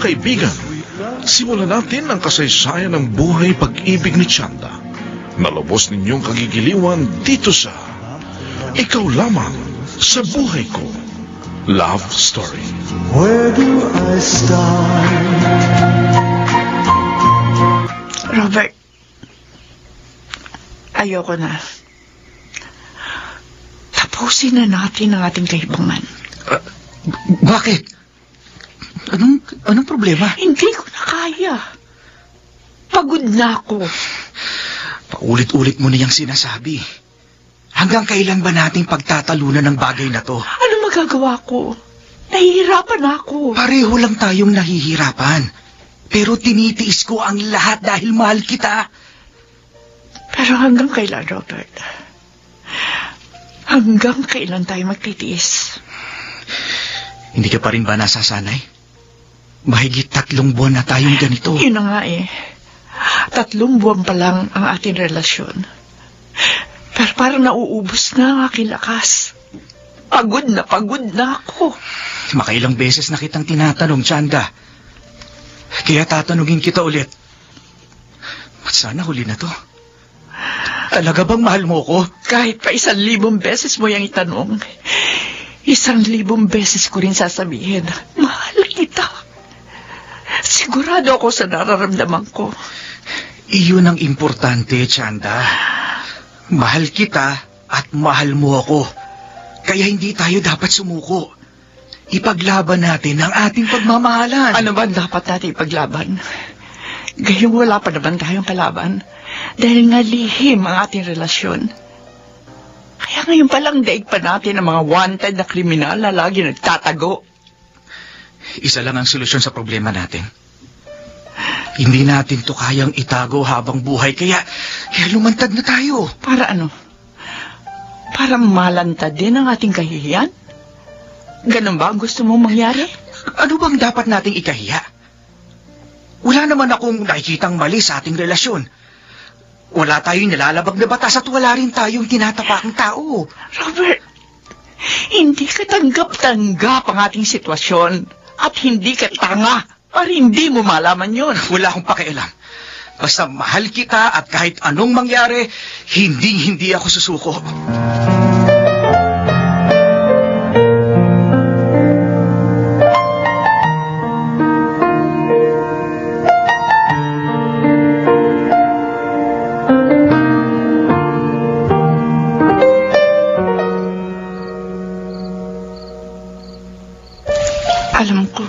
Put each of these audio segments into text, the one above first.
kaibigan, simulan natin ang kasaysayan ng buhay pag-ibig ni Chanda na lubos ninyong kagigiliwan dito sa Ikaw Lamang sa Buhay Ko Love Story. Where do I start? Robert, ayoko na. Tapusin na natin ang ating kaibigan. Bakit? Anong problema? Hindi ko na kaya. Pagod na ako. Paulit-ulit mo na yung sinasabi. Hanggang kailan ba nating pagtatalunan ng bagay na to? Ano magagawa ko? Nahihirapan ako. Pareho lang tayong nahihirapan. Pero tinitiis ko ang lahat dahil mahal kita. Pero hanggang kailan, Robert? Hanggang kailan tayo magtitiis? Hindi ka pa rin ba nasasanay? Mahigit 3 buwan na tayong ganito. Yun na nga eh. 3 buwan pa lang ang ating relasyon. Pero parang nauubos na ang aking lakas. Pagod na ako. Makailang beses na kitang tinatanong, Chanda. Kaya tatanungin kita ulit. At sana huli na to. Talaga bang mahal mo ko? Kahit pa 1,000 beses mo yung itanong, 1,000 beses ko rin sasabihin, mahal kita. Sigurado ako sa nararamdaman ko. Iyon ang importante, Chanda. Mahal kita at mahal mo ako. Kaya hindi tayo dapat sumuko. Ipaglaban natin ang ating pagmamahalan. Ano ba dapat natin ipaglaban? Gayong wala pa naman tayong kalaban. Dahil nga lihim ang ating relasyon. Kaya ngayon palang daig pa natin ang mga wanted na kriminal na lagi nagtatago. Isa lang ang solusyon sa problema natin. Hindi natin to kayang itago habang buhay, kaya lumantad na tayo. Para ano? Para malantad din ang ating kahihiyan? Ganun ba ang gusto mong mangyari? Ano bang dapat nating ikahiya? Wala naman akong nakikitang mali sa ating relasyon. Wala tayong nilalabag na batas at wala rin tayong tinatapakang tao. Robert, hindi ka tanggap-tanggap ang ating sitwasyon at hindi ka tanga para hindi mo malaman yun. Wala akong pakialam. Basta mahal kita at kahit anong mangyari, hindi ako susuko. Alam ko,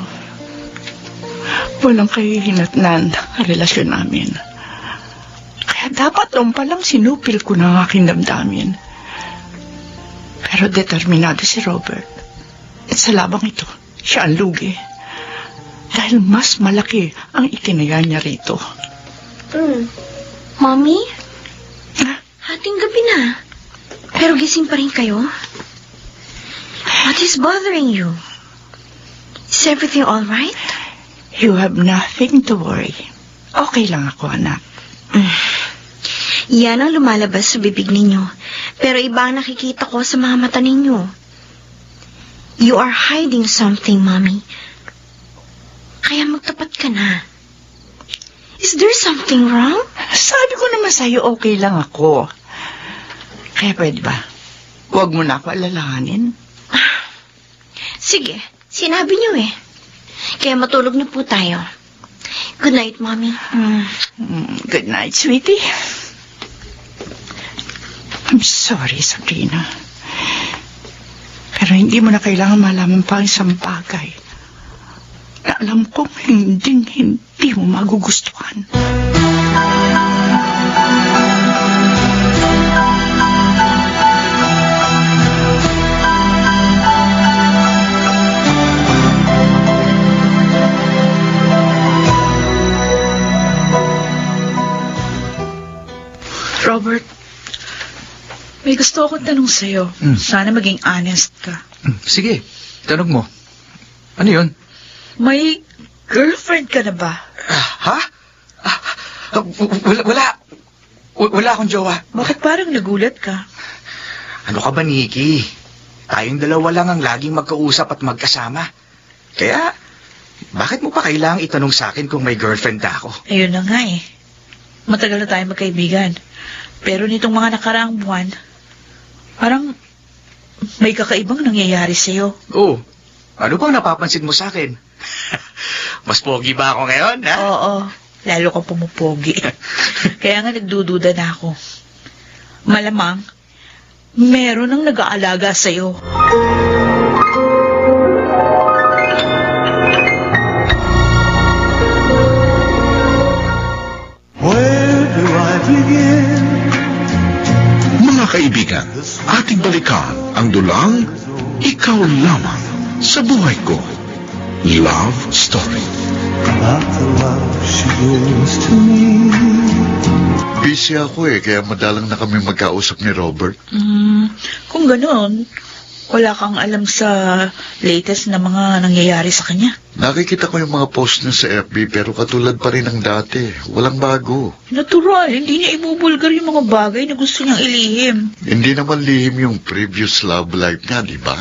walang kahihinatnan ang relasyon namin. Kaya dapat noon palang sinupil ko ng aking damdamin. Pero determinado si Robert. At sa labang ito, siya ang lugi. Dahil mas malaki ang itinaya niya rito. Mommy? Hating gabi na. Pero gising pa rin kayo? What is bothering you? Is everything all right? You have nothing to worry. Okay lang ako, anak. Yan ang lumalabas sa bibig ninyo. Pero iba ang nakikita ko sa mga mata ninyo. You are hiding something, Mommy. Kaya magtapat ka na. Is there something wrong? Sabi ko naman sa'yo, okay lang ako. Kaya pwede ba? Huwag mo na ako alalahanin. Sige, sinabi niyo eh. Kaya matulog na po tayo. Good night, Mommy. Good night, sweetie. I'm sorry, Sabrina. Pero hindi mo na kailangan malaman pa ang isang bagay na alam kong hindi mo magugustuhan. Robert, may gusto akong tanong sa'yo. Sana maging honest ka. Sige, tanong mo. Ano yun? May girlfriend ka na ba? Ha? Wala akong jowa. Bakit parang nagulat ka? Ano ka ba, Nikki? Tayong dalawa lang ang laging magkausap at magkasama. Kaya, Bakit mo pa kailangang itanong sa akin kung may girlfriend na ako? Ayun na nga eh. Matagal na tayo magkaibigan. Pero nitong mga nakaraang buwan, parang may kakaibang nangyayari sa'yo. Oh, ano bang napapansin mo sa akin? Mas pogi ba ako ngayon, ha? Oo, lalo ka pumupogi. Kaya nga nagdududa na ako. Malamang, meron ang nag-aalaga sa'yo. Where do I begin? Mga kaibigan, ating balikan ang dulang Ikaw Lamang sa Buhay Ko. Love Story. About the love she gives to me. Busy ako kaya madalang na kami magkausap ni Robert. Kung gano'n, wala kang alam sa latest na mga nangyayari sa kanya. Nakikita ko yung mga post niya sa FB pero katulad pa rin ng dati. Walang bago. Natural, hindi niya ibubulgar yung mga bagay na gusto niyang ilihim. Hindi naman lihim yung previous love life niya, di ba?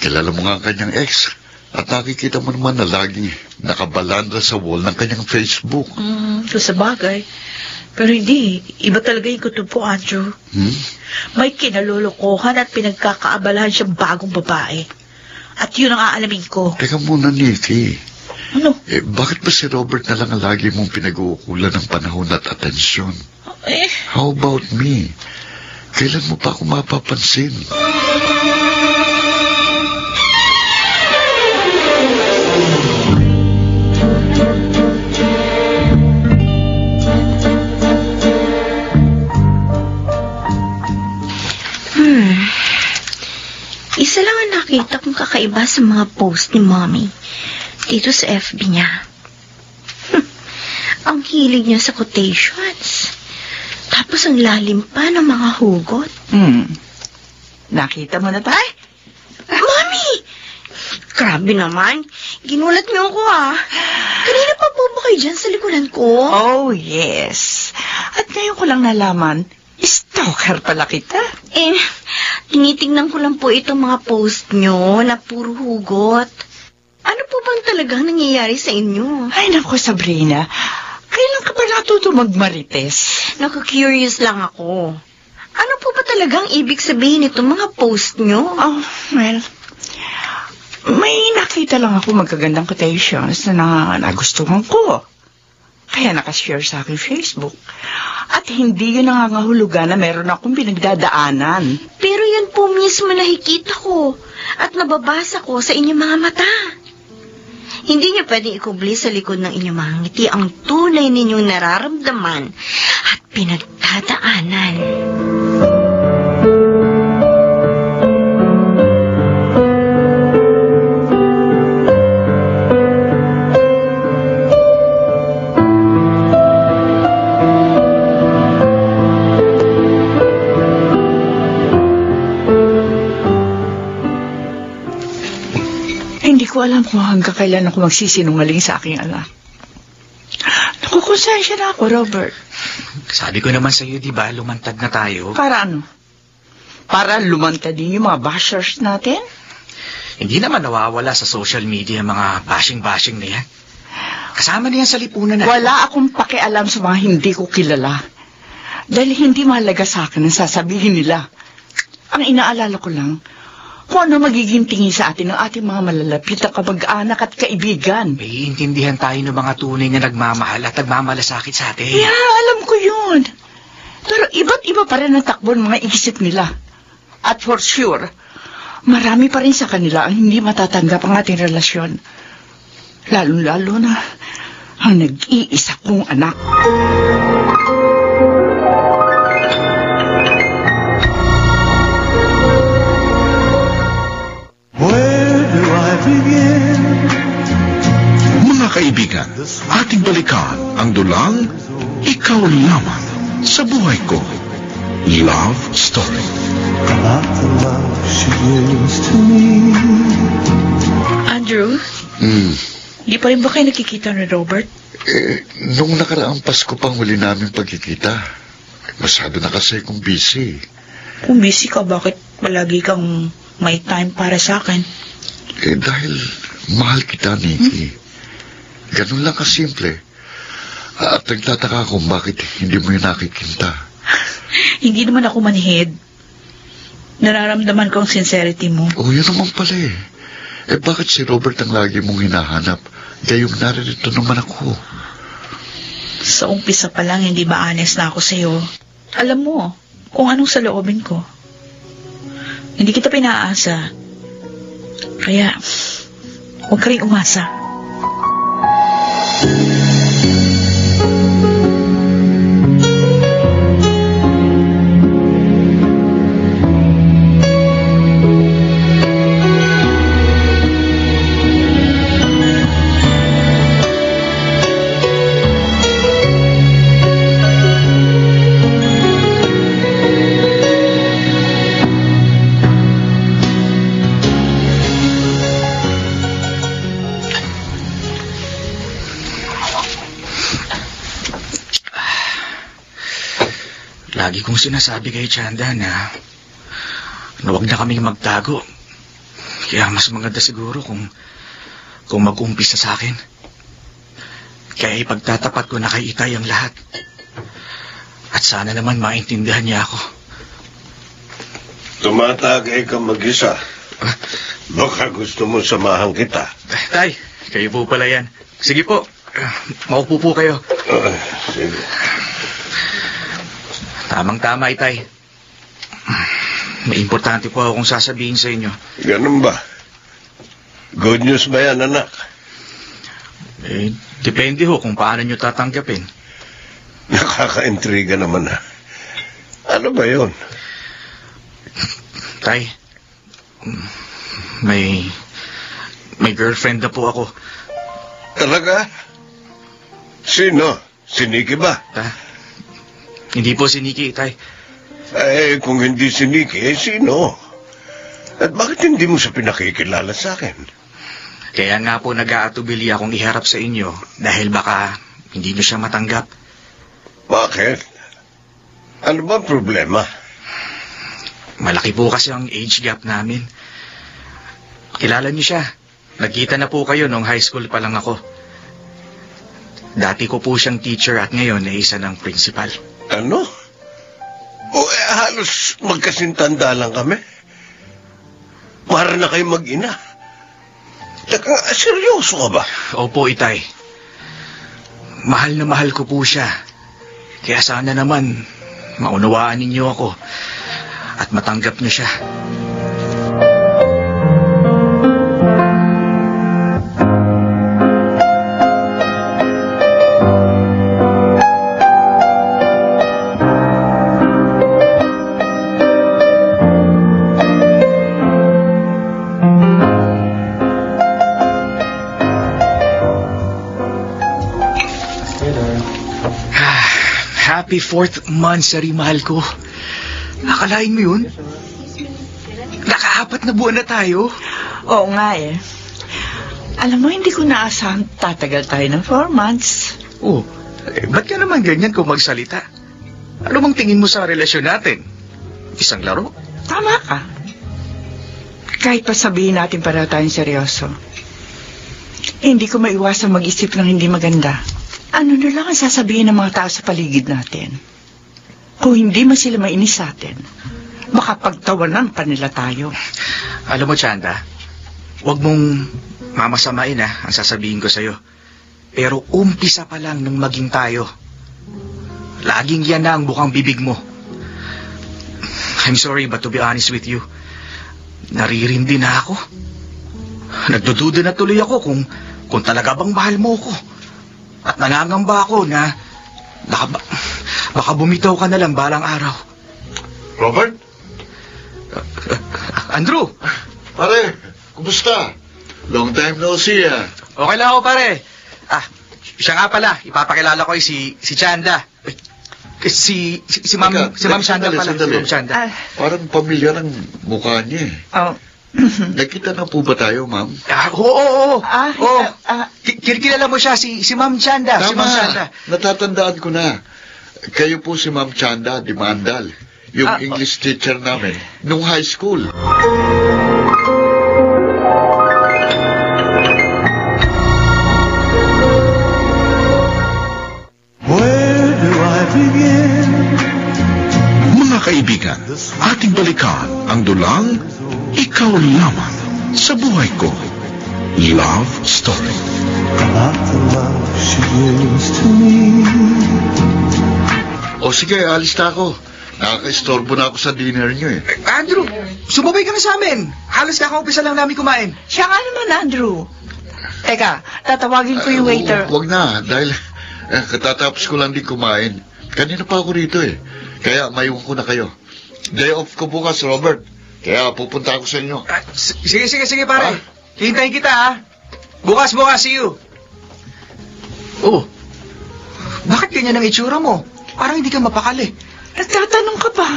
Kilala mo nga ang kanyang ex. At nakikita mo naman na laging nakabalandra sa wall ng kanyang Facebook. So sa bagay. Pero hindi, iba talaga yung kutob ko, Andrew. May kinalulukuhan at pinagkakaabalahan siyang bagong babae. At yun ang aalamin ko. Teka muna, Nikki. Ano? Bakit ba si Robert na lang ang lagi mong pinag-uukulan ng panahon at atensyon? How about me? Kailan mo pa ako mapapansin? Isa lang ang nakita kong kakaiba sa mga post ni Mommy dito sa FB niya. Ang hilig niya sa quotations. Tapos ang lalim pa ng mga hugot. Nakita mo na ba? Ay! Mommy! Grabe naman. Ginulat niyo ako Kanina pa po ba kayo dyan sa likuran ko? Oh, yes. At ngayon ko lang nalaman, stalker pala kita. Tinitingnan ko lang po itong mga post nyo na puro hugot. Ano po bang talagang nangyayari sa inyo? Ay, naku, Sabrina. Kailan ka pa natuto magmarites? Naku-curious lang ako. Ano po ba talagang ibig sabihin itong mga post nyo? Oh, well, may nakita lang ako magagandang quotations na nagustuhan ko. Kaya nakashare sa akin Facebook. At hindi yun nangangahulugan na meron akong pinagdadaanan. Pero yan po mismo nakikita ko at nababasa ko sa inyong mga mata. Hindi niyo pwedeng ikubli sa likod ng inyong mga ngiti ang tunay ninyong nararamdaman at pinagdadaanan. Hindi ko alam kung hanggang kailan ako magsisinungaling sa aking anak. Nakukonsensya na ako, Robert. Sabi ko naman sa'yo, di ba, lumantad na tayo? Para ano? Para lumantad din yung mga bashers natin? Hindi naman nawawala sa social media mga bashing-bashing na yan. Kasama na yan sa lipunan na. Wala akong pakialam sa mga hindi ko kilala. Dahil hindi mahalaga sa akin ang sasabihin nila. Ang inaalala ko lang, kung ano magiging tingin sa atin ng ating mga malalapit na kamag-anak at kaibigan. May intindihan tayo ng mga tunay na nagmamahal at nagmamalasakit sa atin. Yeah, alam ko yun. Pero iba't iba pa rin ang takbo ng mga isip nila. At for sure, marami pa rin sa kanila ang hindi matatanggap ang ating relasyon. Lalo-lalo na ang nag-iisa kong anak. Where do I begin? Mga kaibigan, ating balikan ang dulang Ikaw Lamang sa Buhay Ko. Love Story. About the love she gives to me. Andrew, di pa rin ba kayo nakikita ni Robert? Nung nakaraang Pasko pang huli namin pagkikita. Masyado na kasi kung busy. Kung busy ka, bakit palagi kang may time para sa akin? Dahil Mahal kita, Nikki. Ganun lang kasimple. At nagtataka kung bakit hindi mo yun nakikinta. Hindi naman ako manhid. Nararamdaman ko ang sincerity mo. Oh, yun naman pala eh. Eh, bakit si Robert ang lagi mong hinahanap? Gayong naririto naman ako. Sa umpisa pa lang, hindi ba honest na ako sa'yo? Alam mo kung anong saloobin ko. Hindi kita pinaasa. Kaya, huwag ka rin umasa. Lagi kong sinasabi kay Chanda na huwag na kaming magtago. Kaya mas maganda siguro kung mag-umpisa sa akin. Kaya ipagtatapat ko na kay Itay ang lahat. At sana naman maintindihan niya ako. Tumatagay ka mag-isa. Baka gusto mo samahan kita. Tay, kayo po pala yan. Sige po, maupo po kayo. Sige. Tamang-tama, Itay. May importante po akong sasabihin sa inyo. Ganun ba? Good news ba yan, anak? Eh, depende ho kung paano nyo tatanggapin. Nakaka-intriga naman ha. Ano ba yun? Tay, may girlfriend na po ako. Talaga? Sino? Si Nikki ba? Hindi po si Nikki, Tay. Eh, kung hindi si Nikki, sino? At bakit hindi mo siya pinakikilala sa akin? Kaya nga po nag-aatubili akong iharap sa inyo dahil baka hindi nyo siya matanggap. Bakit? Ano ba problema? Malaki po kasi ang age gap namin. Kilala niyo siya. Nagkita na po kayo nung high school pa lang ako. Dati ko po siyang teacher at ngayon ay isa ng principal. Ano? O halos magkasintanda lang kami. Para na kayo mag-ina. Teka, seryoso ka ba? Opo, Itay. Mahal na mahal ko po siya. Kaya sana naman maunawaan ninyo ako at matanggap niyo siya. Happy 4th monthsary, mahal ko. Akalain mo yun? Naka-4 na buwan na tayo. Oo nga eh. Alam mo, hindi ko naasahan tatagal tayo ng 4 months. Oh, ba't ka naman ganyan kung magsalita? Ano bang tingin mo sa relasyon natin? Isang laro? Tama ka. Kahit pa sabihin natin para tayong seryoso, hindi ko maiwasang mag-isip ng hindi maganda. Ano na lang ang sasabihin ng mga tao sa paligid natin? Kung hindi man sila mainis sa atin, baka pagtawanan pa nila tayo. Alam mo, Chanda, huwag mong mamasamain ang sasabihin ko sa'yo. Pero umpisa pa lang nung maging tayo. Laging yan na ang bukang bibig mo. I'm sorry, but to be honest with you, naririndi na ako. Nagdududa na tuloy ako kung talaga bang mahal mo ko. At nangangamba ako na baka bumitaw ka na lang balang araw. Robert? Andrew! Pare, kumusta? Long time no see, Okay lang ako, pare. Siya nga pala, ipapakilala ko si Chanda. Si Ma'am Chanda pala. Si Ma'am Chanda. Parang pamilyar ang mukha niya. Oh. Nakita na po ba tayo, ma'am? Oo. Kilala mo siya, si Ma'am Chanda. Tama, si Ma'am Chanda. Natatandaan ko na. Kayo po si Ma'am Chanda di Mandal, yung English teacher namin nung high school. lamang sa Buhay Ko Love Story. Not the love she gives to me. O sige, alis na ako. Nakaka-istorbo na ako sa dinner niyo eh. Andrew, sumabay ka na sa amin. Halos kakaumpisa lang namin kumain. Siya nga naman, Andrew. Teka, tatawagin ko yung waiter. Huwag na, dahil katatapos ko lang din kumain. Kanina pa ako rito eh. Kaya maiwan ko na kayo. Day off ko bukas, Robert. Kaya pupunta ako sa inyo. Sige, pare. Hintayin kita, ha? Bukas, see you. Oh, bakit ganyan ang itsura mo? Parang hindi ka mapakali. Nagtatanong ka pa.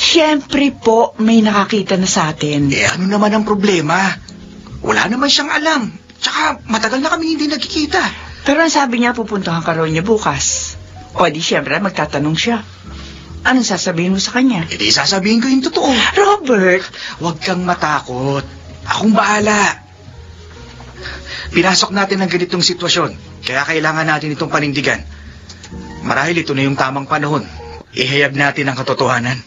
Siyempre po, may nakakita na sa atin. Ano naman ang problema? Wala naman siyang alam. Tsaka matagal na kami hindi nagkikita. Pero ang sabi niya, pupuntahan ka raw niya bukas. O di siyempre, magtatanong siya. Anong sasabihin mo sa kanya? Hindi sasabihin ko yung totoo. Robert! Huwag kang matakot. Akong bahala. Pinasok natin ang ganitong sitwasyon. Kaya kailangan natin itong panindigan. Marahil ito na yung tamang panahon. Ihayag natin ang katotohanan.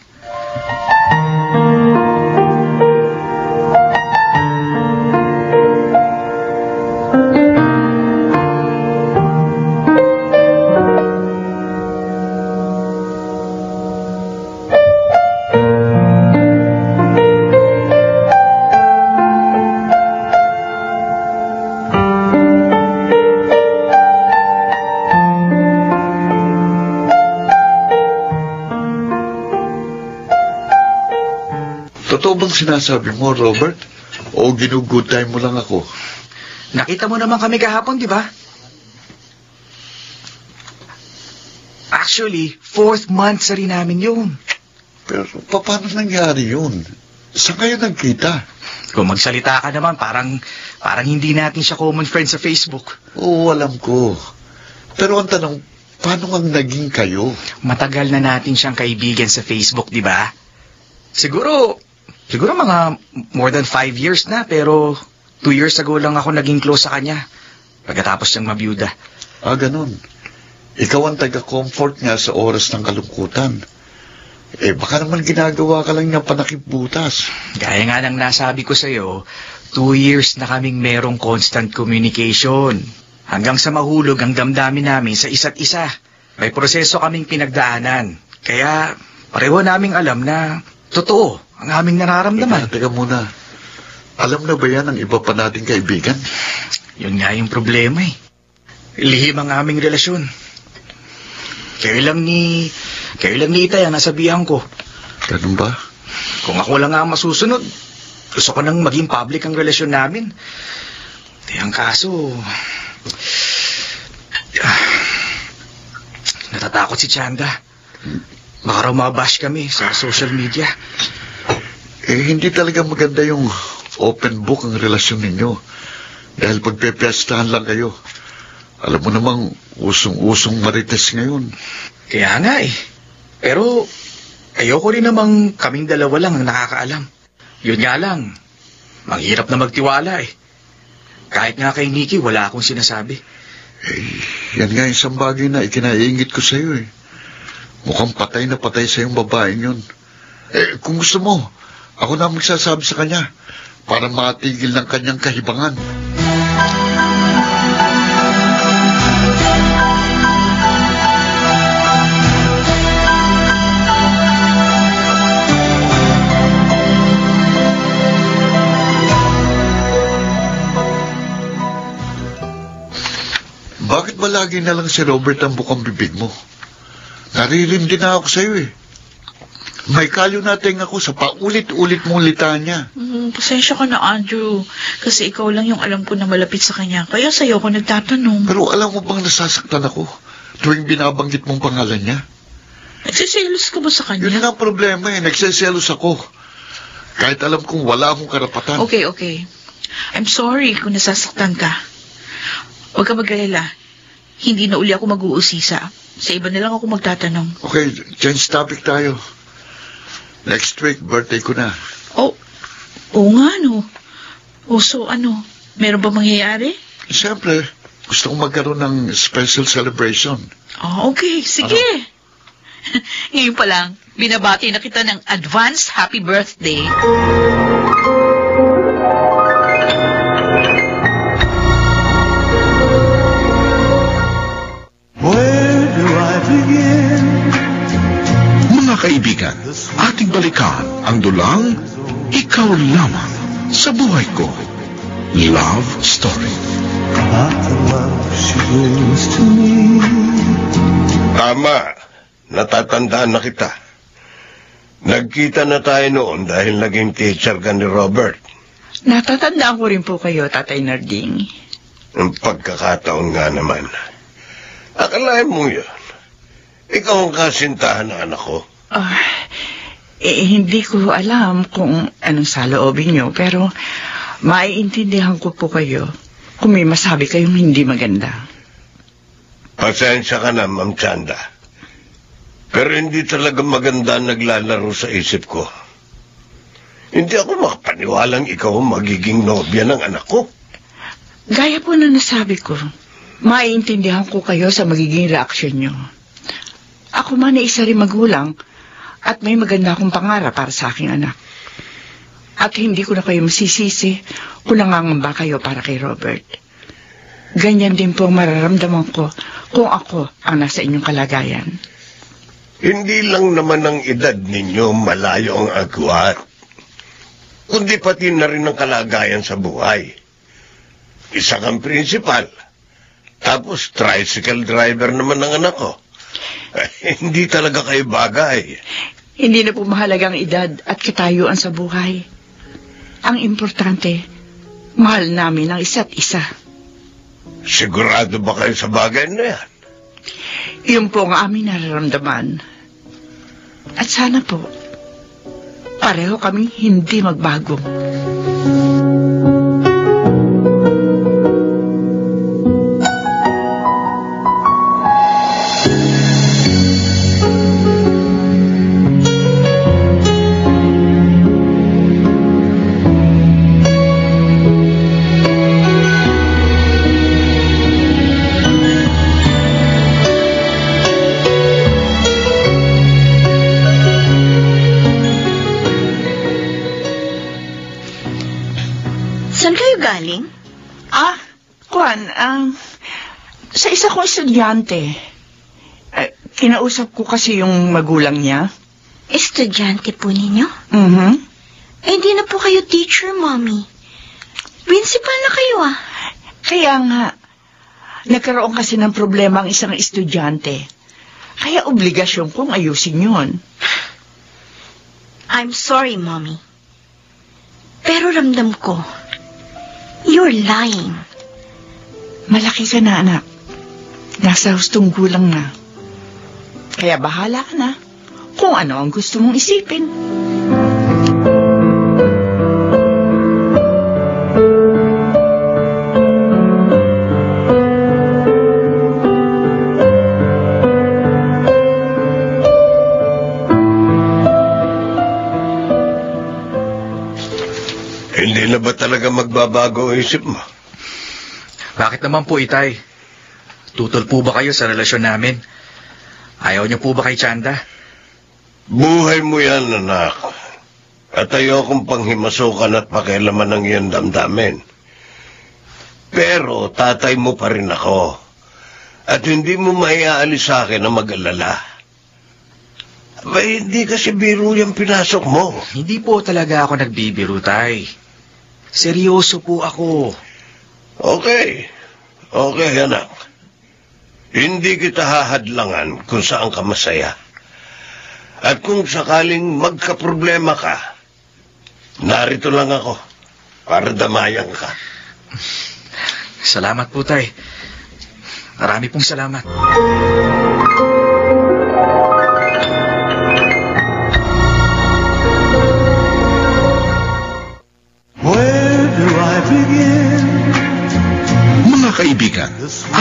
Totoo bang sinasabi mo, Robert? O ginugood time mo lang ako? Nakita mo naman kami kahapon, di ba? Actually, 4th month sa rin namin yun. Pero paano nangyari yun? Saan kayo nagkita? Kung magsalita ka naman, parang hindi natin siya common friend sa Facebook. Oo, alam ko. Pero ang tanong, paano ang naging kayo? Matagal na natin siyang kaibigan sa Facebook, di ba? Siguro mga more than 5 years na, pero 2 years ago lang ako naging close sa kanya. Pagkatapos siyang mabiyuda. Ah, ganun. Ikaw ang taga-comfort niya sa oras ng kalungkutan. Baka naman ginagawa ka lang niya panakipbutas. Gaya nga ng nasabi ko sa'yo, 2 years na kaming merong constant communication. Hanggang sa mahulog ang damdamin namin sa isa't isa. May proseso kaming pinagdaanan. Kaya pareho naming alam na totoo ang aming nararamdaman. Teka muna. Alam na ba yan ang iba pa nating kaibigan? Yun nga yung problema eh. Lihim ang aming relasyon. Kayo lang ni Itay ang nasabihan ko. Ganun ba? Kung ako lang ang masusunod, gusto ko nang maging public ang relasyon namin. Ang kaso, natatakot si Chanda. Baka raw mabash kami sa social media. Hindi talaga maganda yung open book ang relasyon ninyo. Dahil pagpepiestahan lang kayo. Alam mo namang usong marites ngayon. Kaya nga eh. Pero ayoko rin namang kaming dalawa lang ang nakakaalam. Yun nga lang, mahirap na magtiwala eh. Kahit nga kay Nikki, wala akong sinasabi. Yan nga isang bagay na ikinaingit ko sa'yo eh. Mukhang patay na patay sa'yong babaeng yun. Kung gusto mo, ako na magsasabi sa kanya para matigil ng kanyang kahibangan. Bakit ba lagi na lang si Robert ang bukang bibig mo? Naririndi na ako sa'yo eh. May kalyo natin ako sa paulit-ulit mong litanya. Pasensya ka na, Andrew. Kasi ikaw lang yung alam ko na malapit sa kanya. Kaya sa'yo ako nagtatanong. Pero alam mo bang nasasaktan ako tuwing binabanggit mong pangalan niya? Nagsiselos ka ba sa kanya? Yun nga ang problema eh. Nagsiselos ako. Kahit alam kong wala akong karapatan. Okay. I'm sorry kung nasasaktan ka. Huwag ka mag-alala. Hindi na uli ako mag-uusisa. Sa iba na lang ako magtatanong. Okay, change topic tayo. Next week, birthday ko na. Oo nga, no. So, meron ba mangyayari? Siyempre, gusto kong magkaroon ng special celebration. Okay, sige. Ngayon pa lang, binabati na kita ng advance happy birthday. sa buhay ko. Love Story. About the love she brings to me. Tama. Natatandaan na kita. Nagkita na tayo noon dahil naging teacher ka ni Robert. Natatandaan ko rin po kayo, Tatay Narding. Ang pagkakataon nga naman. Akalain mo yun. Ikaw ang kasintahan ng anak ko. Hindi ko alam kung anong saloobin niyo, pero maiintindihan ko po kayo kung may masabi kayong hindi maganda. Pasensya ka na, Ma'am Chanda. Pero hindi talaga maganda naglalaro sa isip ko. Hindi ako makapaniwalang ikaw ang magiging nobya ng anak ko. Gaya po na nasabi ko, maiintindihan ko kayo sa magiging reaksyon niyo. Ako man ay isa rin magulang at may maganda akong pangarap para sa aking anak. At hindi ko na kayo masisisi kung nangangamba kayo para kay Robert. Ganyan din po ang mararamdaman ko kung ako ang nasa inyong kalagayan. Hindi lang naman ang edad ninyo malayo ang agwat, kundi pati na rin ang kalagayan sa buhay. Isa kang principal, tapos tricycle driver naman ng anak ko. Hindi talaga kayo bagay. Hindi na po mahalagang edad at katayuan sa buhay. Ang importante, mahal namin ang isa't isa. Sigurado ba kayo sa bagay na yan? Iyon po ang aming nararamdaman. At sana po, pareho kami hindi magbago. Saan kayo galing? Sa isa kong estudyante. Kinausap ko kasi yung magulang niya. Estudyante po ninyo? Hindi na po kayo teacher, Mommy. Principal na kayo, Kaya nga, nagkaroon kasi ng problema ang isang estudyante. Kaya obligasyon kong ayusin yun. I'm sorry, Mommy. Pero ramdam ko, you're lying. Malaki ka na, anak. Nasa hustong gulang na. Kaya bahala ka na kung ano ang gusto mong isipin. Hindi na ba talaga magbabago ang isip mo? Bakit naman po, Itay? Tutol po ba kayo sa relasyon namin? Ayaw niyo po ba kay Chanda? Buhay mo yan, anak. At ayokong panghimasukan at pakialaman ng iyong damdamin. Pero tatay mo pa rin ako. At hindi mo maiaalis sa akin na mag-alala. Hindi kasi biro yung pinasok mo. Hindi po talaga ako nagbibiro, Tay. Seryoso po ako. Okay, anak. Hindi kita hahadlangan kung saan ka masaya. At kung sakaling magkaproblema ka, narito lang ako para damayan ka. Salamat po, Tay. Marami pong salamat. Where do I begin? Mga kaibigan,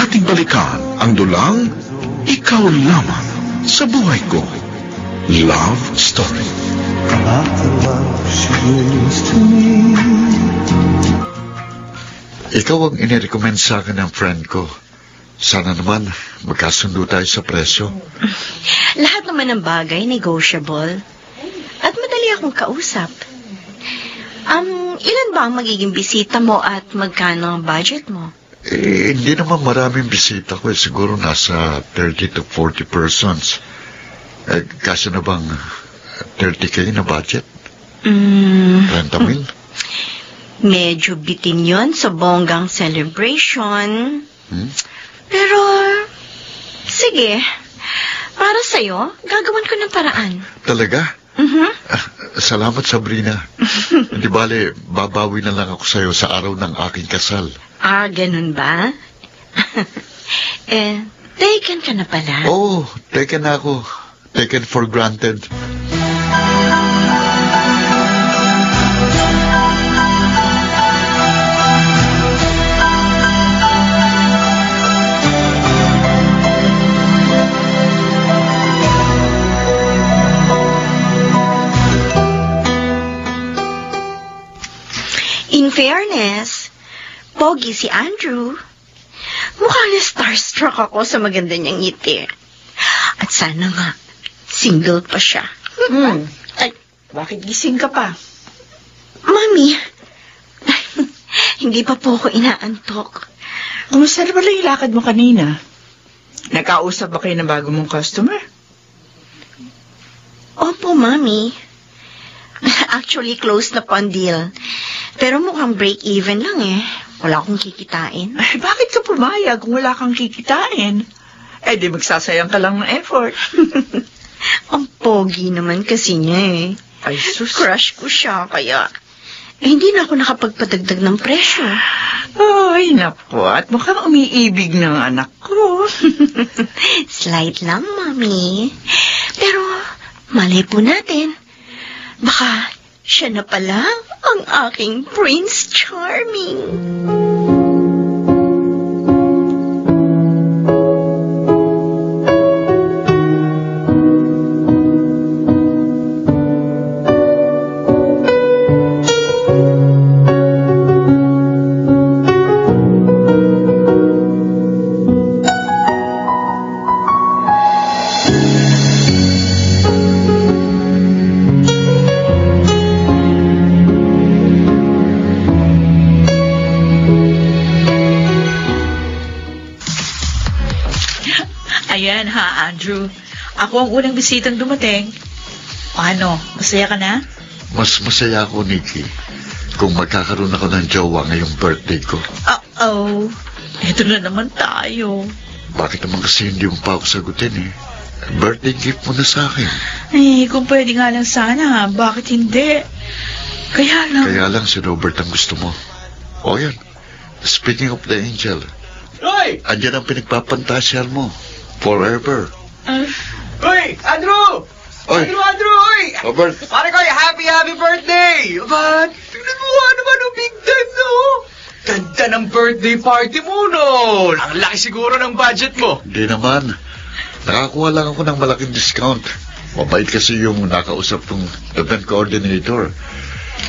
ating balikan ang dulang Ikaw Lamang sa Buhay Ko. Love Story. About the love she brings to me. Ikaw ang inirecommend sa akin ng friend ko. Sana naman magkasundo tayo sa presyo. Lahat naman ng bagay negotiable. At madali akong kausap. Ilan ba ang magiging bisita mo at magkano ang budget mo? Hindi naman maraming bisita ko. Siguro nasa 30 to 40 persons. Kasi na bang 30K na budget? 30 mil? Medyo bitin yon sa bonggang celebration. Pero, sige. Para sa'yo, gagawan ko ng paraan. Talaga? Salamat, Sabrina. Hindi bale, babawi na lang ako sa'yo sa araw ng aking kasal. Ah, ganun ba? Taken ka na pala. Oo, taken na ako. Taken for granted. In fairness, pogi si Andrew. Mukhang na-starstruck ako sa maganda niyang ngiti. At sana nga, single pa siya. Ay, bakit gising ka pa? Mami, hindi pa po ako inaantok. Kumusta na pala yung lakad mo kanina? Nakausap ba kayo ng bago mong customer? Opo, Mami. Actually, close na po ang deal. Pero mukhang break-even lang eh. Wala akong kikitain. Ay, bakit ka pumayag kung wala kang kikitain? Eh, di magsasayang ka lang ng effort. Ang pogi naman kasi niya eh. Ay, sus. Crush ko siya, kaya hindi na ako nakapagpadagdag ng presyo. Ay, naku. At mukhang umiibig ng anak ko. Slight lang, Mami. Pero, malay po natin. Baka siya na pala ang aking Prince Charming. Ayan ha, Andrew. Ako ang unang bisitang dumating. Paano? Masaya ka na? Mas masaya ako, Nikki, kung magkakaroon ako ng jowa ngayong birthday ko. Uh-oh. Ito na naman tayo. Bakit naman kasi hindi mo pa ako sagutin eh? Birthday gift mo na sa akin. Eh, kung pwede nga lang sana, bakit hindi? Kaya lang si Robert ang gusto mo. O yan, speaking of the angel, Roy! andyan ang pinagpapantasyal mo. Forever. Uy! Andrew! Oy. Andrew! Uy! Robert. Pare ko, happy birthday! Aba, tignan mo naman ang big time, no? Ganda ng birthday party mo, no? Ang laki siguro ng budget mo. Hindi naman. Nakakuha lang ako ng malaking discount. Mabait kasi yung nakausap kong event coordinator.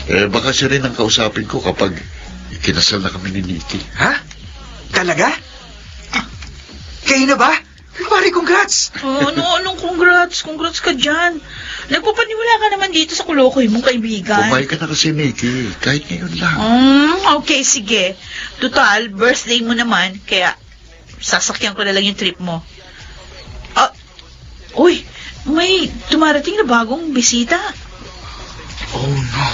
Eh, baka siya rin ang kausapin ko kapag ikinasal na kami ni Nikki. Ha? Talaga? Kayo na ba? Pare, congrats! Anong congrats? Congrats ka dyan. Nagpapaniwala ka naman dito sa kulokoy mong kaibigan. Bumay ka na kasi, Nikki. Kahit ngayon lang. Okay, sige. Total, birthday mo naman, kaya sasakyan ko na lang yung trip mo. Uy, may dumarating na bagong bisita. Oh, no.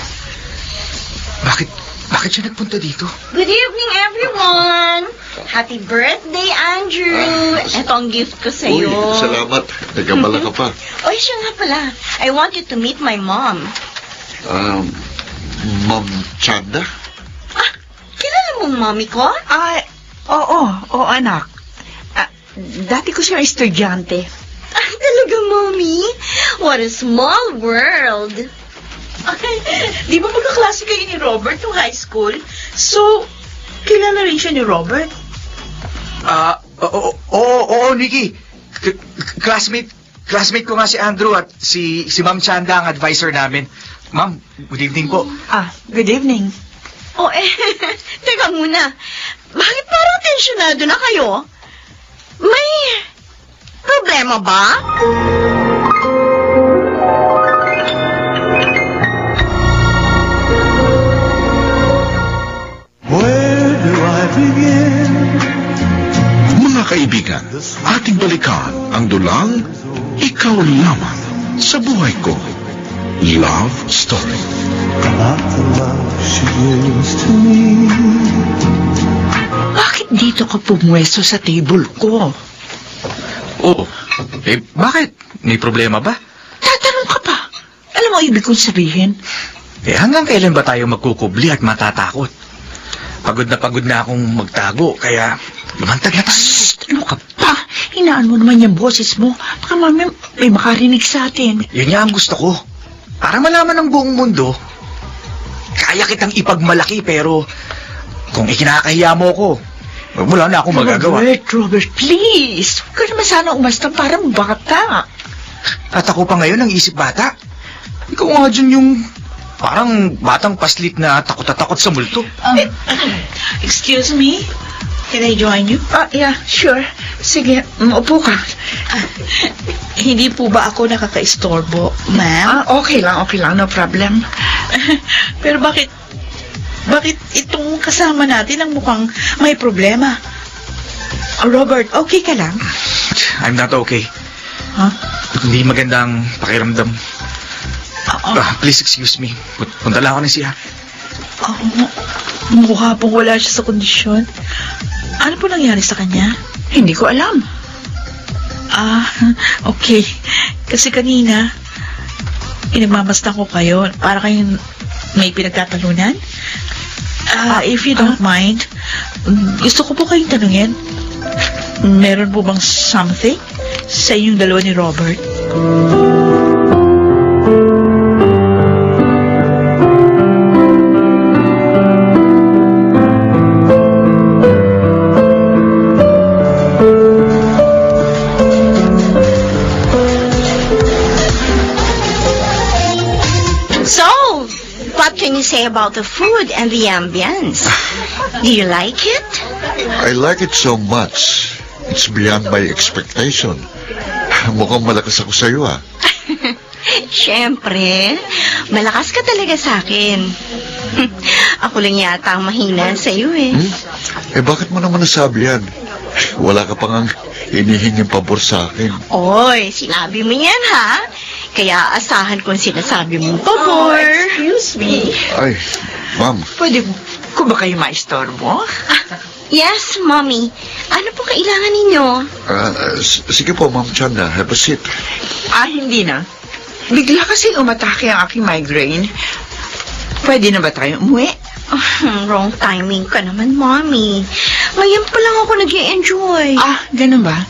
Bakit siya nagpunta dito? Good evening, everyone! Happy birthday, Andrew! Ito ang gift ko sa Uy, iyo. salamat. Nagabala ka pa. Oy, siya nga pala. I want you to meet my mom. Ma'am Chanda? Kilala mong mommy ko? Ay, oo, anak. Dati ko siyang estudyante. Ay, talaga, mommy? What a small world. Di ba magkaklase kayo ni Robert nung high school? So, kilala rin siya ni Robert? Oo, Nikki. Classmate ko nga si Andrew at si Ma'am Chanda ang advisor namin. Ma'am, good evening po. Good evening. Teka muna. Bakit parang tensyonado na kayo? May problema ba? Where do I begin? Mga kaibigan, ating balikan ang dulang Ikaw Lamang sa Buhay Ko. Love Story. Not the love she is to me. Bakit dito ka pumwesto sa table ko? Oh, bakit? May problema ba? Tatanong ka pa. Alam mo ibig kong sabihin? Hanggang kailan ba tayo magkukubli at matatakot? Pagod na akong magtago, kaya lumantag na tayo. Ano ka pa? Hinaan mo naman yung boses mo. Baka mamaya may makarinig sa atin. Yun nga ang gusto ko. Para malaman ng buong mundo, kaya kitang ipagmalaki pero kung ikinakahiya mo ko, wala na akong magagawa. Robert, please. Huwag ka naman sana umasta parang bata. At ako pa ngayon ang isip bata. Ikaw nga dyan yung parang batang paslit na takot sa multo. Excuse me? Can I join you? Yeah, sure. Sige, upo ka. Hindi po ba ako nakaka-istorbo, ma'am? Okay lang, no problem. Pero bakit itong kasama natin ang mukhang may problema? Robert, okay ka lang? I'm not okay. Huh? Hindi magandang pakiramdam. Please excuse me. Punta lang ako na siya. Mukha pong wala siya sa kondisyon. Ano po nangyari sa kanya? Hindi ko alam. Okay. Kasi kanina, inagmamastan ko kayo. Para kayong may pinagtatalunan. If you don't mind, gusto ko po kayong tanungin. Meron po bang something sa inyong dalawa ni Robert? Say about the food and the ambience. Do you like it? I like it so much. It's beyond my expectation. Mukhang malakas ako sa iyo, Siyempre, malakas ka talaga sa akin. Ako lang yata ang mahina sa iyo Bakit mo naman nasabi yan? Wala ka pang hinihinging pabor sa akin. Oy, sinabi mo yan, ha? Kaya asahan kung sinasabi mong pabor. Excuse me. Ay, ma'am. Pwede ko ba kayo maistorbo? Yes, mommy. Ano po kailangan ninyo? Sige po, Ma'am Chanda. Have a seat. Hindi na. Bigla kasi umatake ang aking migraine. Pwede na ba tayo umuwi? Wrong timing ka naman, mommy. Ngayon pa lang ako nag-i-enjoy. Ganun ba?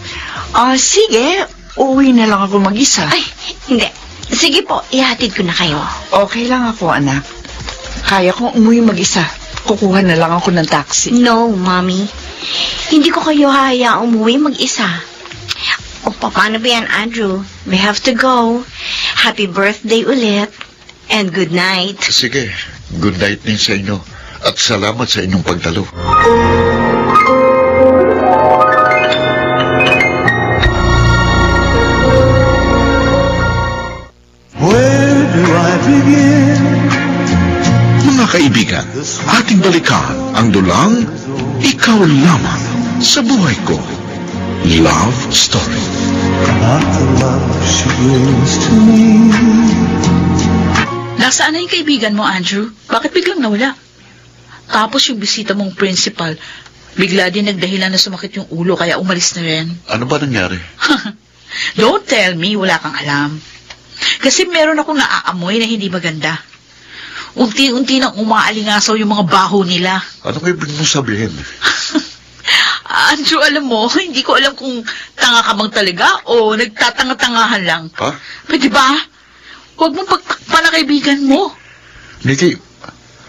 Sige. Uwi na lang ako mag-isa. Ay, hindi. Sige po, ihatid ko na kayo. Okay lang ako, anak. Kaya kong umuwi mag-isa. Kukuha na lang ako ng taxi. No, mommy. Hindi ko kayo hayaang umuwi mag-isa. Paano ba yan, Andrew? We have to go. Happy birthday ulit. And good night. Sige, good night din sa inyo. At salamat sa inyong pagdalo. Where do I begin? Mga kaibigan, ating balikan ang dulang Ikaw Lamang sa Buhay Ko. Love Story. Not the love she gives to me. Nasaan na yung kaibigan mo, Andrew? Bakit biglang nawala? Tapos yung bisita mong principal, bigla din nagdahilan na sumakit yung ulo kaya umalis na rin. Ano ba nangyari? Don't tell me, wala kang alam. Kasi meron akong naaamoy na hindi maganda. Unti-unti nang umaalingasaw yung mga baho nila. Ano kayo ibig mong sabihin? Andrew, alam mo, hindi ko alam kung tanga ka bang talaga o nagtatanga-tangahan lang. Ha? Pwede ba? Huwag mong pagtakpan na kaibigan mo. Nikki,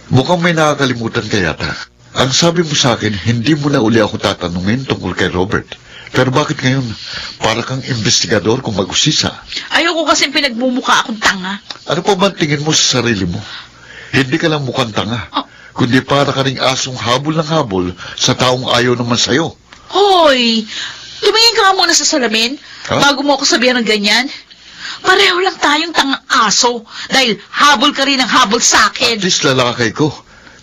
mukhang may nakakalimutan ka yata. Ang sabi mo sa akin, hindi mo na uli ako tatanungin tungkol kay Robert. Pero bakit ngayon? Para kang investigador kung mag-usisa. Ayoko kasi pinagmumukha akong tanga. Ano pa ba tingin mo sa sarili mo? Hindi ka lang mukhang tanga. Kundi para ka ring asong habol ng habol sa taong ayaw naman sa'yo. Hoy! Tumingin ka nga muna sa salamin bago mo ako sabihan ng ganyan. Pareho lang tayong tangang aso dahil habol ka rin ng habol sa akin. At least lalaki ko.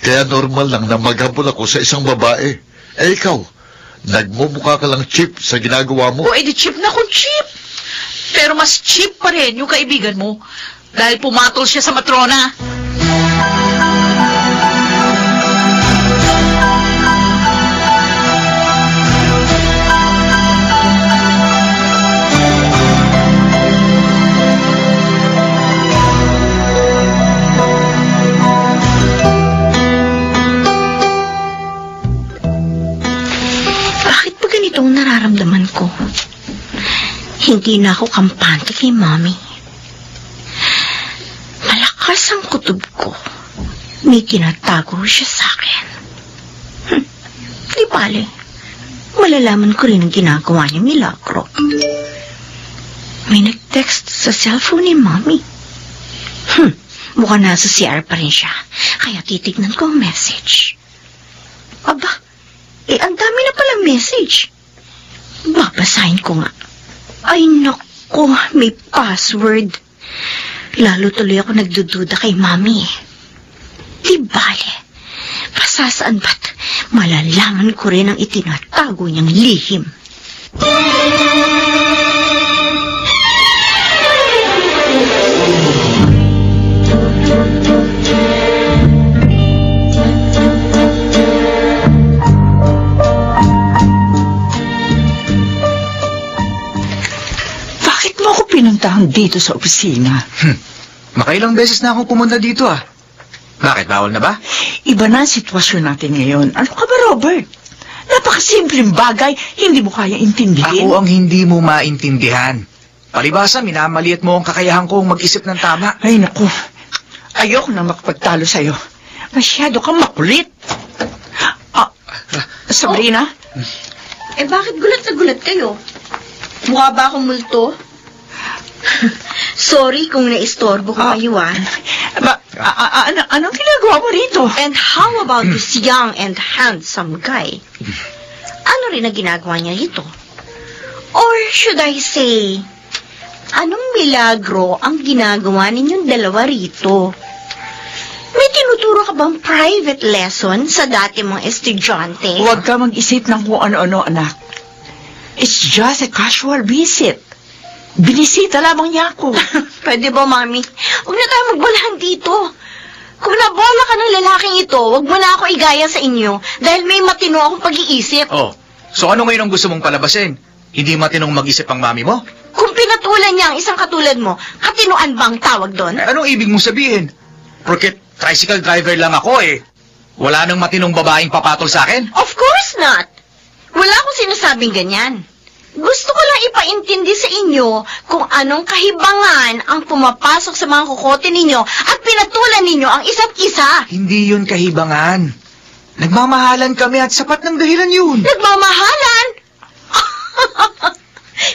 Kaya normal lang na maghabol ako sa isang babae. Ikaw, nagmumukha ka lang cheap sa ginagawa mo. O, edi cheap na kung cheap. Pero mas cheap pa rin yung kaibigan mo dahil pumatol siya sa matrona. nararamdaman ko. Hindi na ako kampante kay Mommy. Malakas ang kutob ko. May tinatago siya sa akin. Di bale, malalaman ko rin ang ginagawa niya, Milagro. May nag-text sa cellphone ni Mommy. Mukhang nasa CR pa rin siya, kaya titignan ko ang message. Aba, ang dami na palang message. Babasahin ko nga. Ay, naku, may password. Lalo tuloy ako nagdududa kay Mommy. Di bale, pasasaan ba't malalaman ko rin ang itinatago niyang lihim. Bakit mo ako pinuntahan dito sa opisina? Makailang beses na akong pumunta dito ah. Bakit, bawal na ba? Iba na ang sitwasyon natin ngayon. Ano ka ba, Robert? Napakasimpleng bagay, hindi mo kaya intindihin. Ako ang hindi mo maintindihan. Palibasa, minamaliit mo ang kakayahan kong mag-isip ng tama. Ay, naku. Ayoko na makapagtalo sa'yo. Masyado kang makulit. Sabrina? Bakit gulat na gulat kayo? Mukha ba akong multo? Sorry kung naistorbo ko kayo, Anong ginagawa mo rito? And how about this young and handsome guy? Ano rin na ginagawa niya rito? Or should I say, anong milagro ang ginagawa ninyong dalawa rito? May tinuturo ka bang private lesson sa dati mong estudyante? Huwag ka mag-isip ng kung ano-ano, anak. It's just a casual visit. Binisita lamang niya ako. Pwede ba, Mami? Huwag na tayo magbolahan dito. Kung nabola ka ng lalaking ito, huwag mo na ako igaya sa inyo dahil may matino akong pag-iisip. Oh, so ano ngayon ang gusto mong palabasin? Hindi matinong mag-isip ang mami mo? Kung pinatulan niya ang isang katulad mo, katinuan bang tawag doon? Anong ibig mong sabihin? Porque tricycle driver lang ako eh. Wala nang matinong babaeng papatol sa akin? Of course not. Wala akong sinasabing ganyan. Gusto ko lang ipaintindi sa inyo kung anong kahibangan ang pumapasok sa mga kukote ninyo at pinatulan ninyo ang isa't isa. Hindi yun kahibangan. Nagmamahalan kami at sapat ng dahilan yun. Nagmamahalan?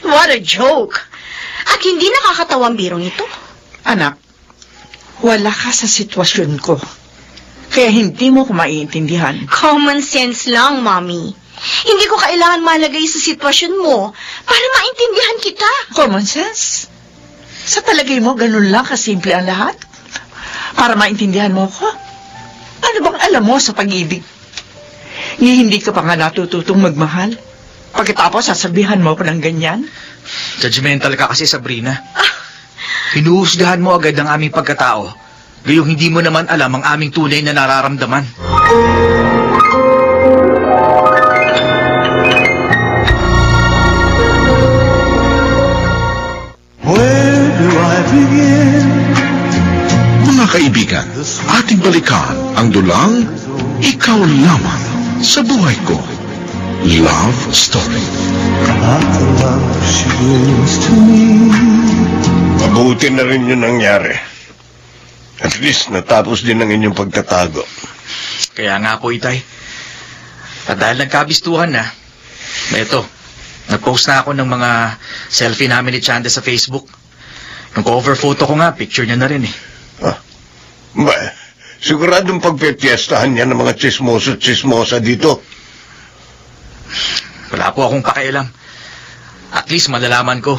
What a joke. At hindi nakakatawang birong ito. Anak, wala ka sa sitwasyon ko. Kaya hindi mo ko maiintindihan. Common sense lang, Mommy. Hindi ko kailangan malagay sa sitwasyon mo para maintindihan kita. Common sense? Sa palagay mo, ganun lang kasimple ang lahat? Para maintindihan mo ko? Ano bang alam mo sa pag-ibig? Hindi ka pa nga natututong magmahal? Pagkatapos, sasabihan mo pa ng ganyan? Judgmental ka kasi, Sabrina. Hinuhusgahan mo agad ang aming pagkatao. Gayong hindi mo naman alam ang aming tunay na nararamdaman. Where do I begin? Mga kaibigan, ating balikan ang dulang Ikaw Lamang sa Buhay Ko. Love Story. The love she brings to me. Mabuti na rin yun nangyari. At least natapos din ang inyong pagtatago. Kaya nga po, Itay. At dahil nagkabistuhan na, eto, nag-post na ako ng mga selfie namin ni Chanda sa Facebook. Yung cover photo ko nga, picture niya na rin eh. Siguradong pagpepiestahan niya ng mga chismosa dito. Wala po akong pakialam. At least malalaman ko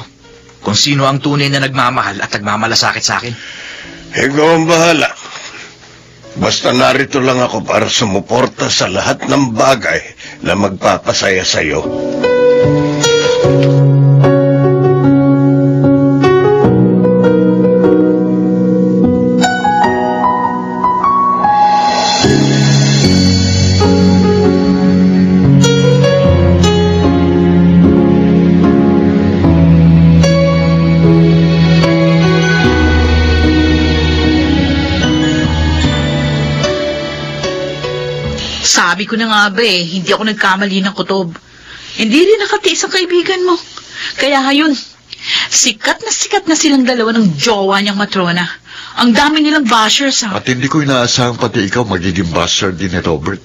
kung sino ang tunay na nagmamahal at nagmamalasakit sa akin. Ikaw ang bahala. Basta narito lang ako para sumuporta sa lahat ng bagay na magpapasaya sa'yo. Sabi ko na nga ba hindi ako nagkamali ng kutob. Hindi rin nakatiis ang kaibigan mo. Kaya ngayon, sikat na silang dalawa ng jowa niyang matrona. Ang dami nilang bashers, ha? At hindi ko inaasahang pati ikaw magiging basher din ni Robert.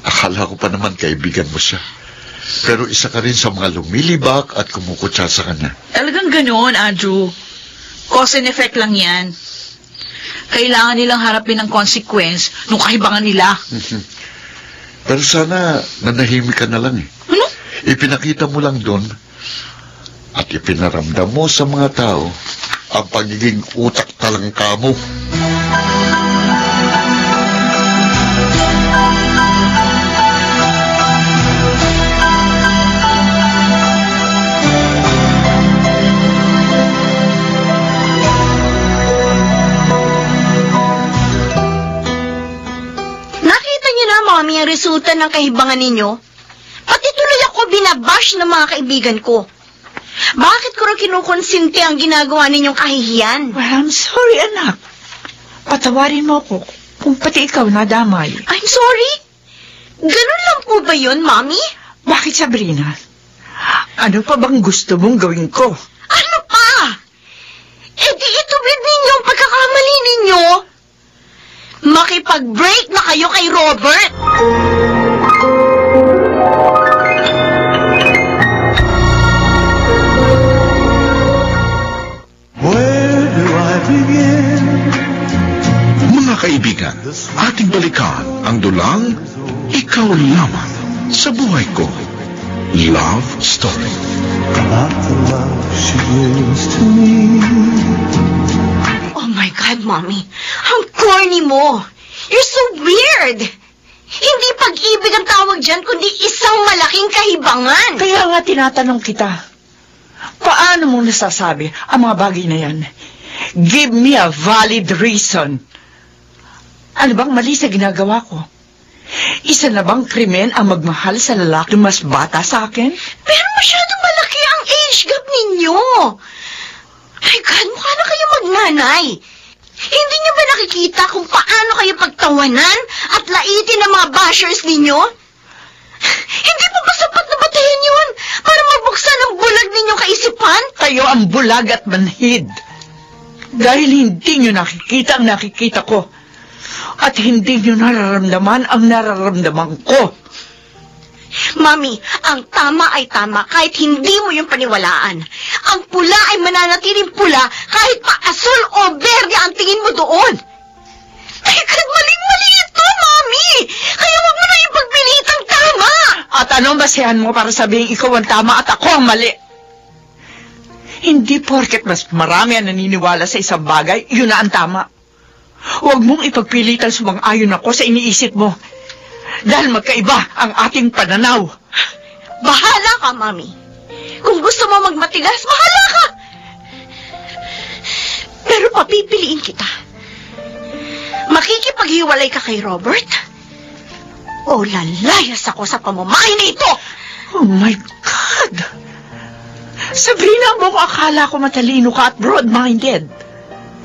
Akala ko pa naman kaibigan mo siya. Pero isa ka rin sa mga lumilibak at kumukutsa sa kanya. Talagang ganoon, Andrew. Cause and effect lang yan. Kailangan nilang harapin ang consequence nung kahibangan nila. Pero sana nanahimik ka na lang eh. Ano? Ipinakita mo lang doon at ipinaramdam mo sa mga tao ang pagiging utak talangka mo. Mami, ang resulta ng kahibangan ninyo. Pati tuloy ako binabash ng mga kaibigan ko. Bakit ko rin kinukonsinti ang ginagawa ninyong kahihiyan? Well, I'm sorry, anak. Patawarin mo ako kung pati ikaw nadamay. I'm sorry? Ganun lang po ba yun, Mami? Bakit, Sabrina? Ano pa bang gusto mong gawin ko? Ano pa? Eh di ituwid ninyo ang pagkakamali ninyo. Makipag-break na kayo kay Robert. Where do I begin? Mga kaibigan, ating balikan ang dulang Ikaw Lamang sa Buhay Ko. Love Story. About the love she gives to me. Oh my God, Mommy. Ang corny mo. You're so weird. Hindi pag-ibig ang tawag dyan, kundi isang malaking kahibangan. Kaya nga tinatanong kita, paano mong nasasabi ang mga bagay na yan? Give me a valid reason. Ano bang mali sa ginagawa ko? Isa na bang krimen ang magmahal sa lalaki mas bata sa akin? Pero masyadong malaki ang age gap ninyo. My God, mukha na kayo magnanay. Hindi niyo ba nakikita kung paano kayo pagtawanan at laitin ng mga bashers ninyo? Hindi pa ba sapat na batayan yun para mabuksan ang bulag ninyong kaisipan? Kayo ang bulag at manhid. Dahil hindi niyo nakikita ang nakikita ko. At hindi niyo nararamdaman ang nararamdaman ko. Mami, ang tama ay tama kahit hindi mo yung paniwalaan. Ang pula ay mananatiling pula kahit pa asul o berde ang tingin mo doon. Ay, maling-mali ito, Mami! Kaya wag mo na yung pagpilitang tama! At anong basehan mo para sabihin ikaw ang tama at ako ang mali? Hindi porket mas marami ang naniniwala sa isang bagay, yun na ang tama. Huwag mong ipagpilitan sumang-ayon ako sa iniisip mo. Dahil magkaiba ang ating pananaw. Bahala ka, Mami. Kung gusto mo magmatigas, bahala ka. Pero papipiliin kita. Makikipaghiwalay ka kay Robert? O lalayas ako sa pamamahay nito? Oh my God! Sabrina, mo akala ko matalino ka at broad-minded.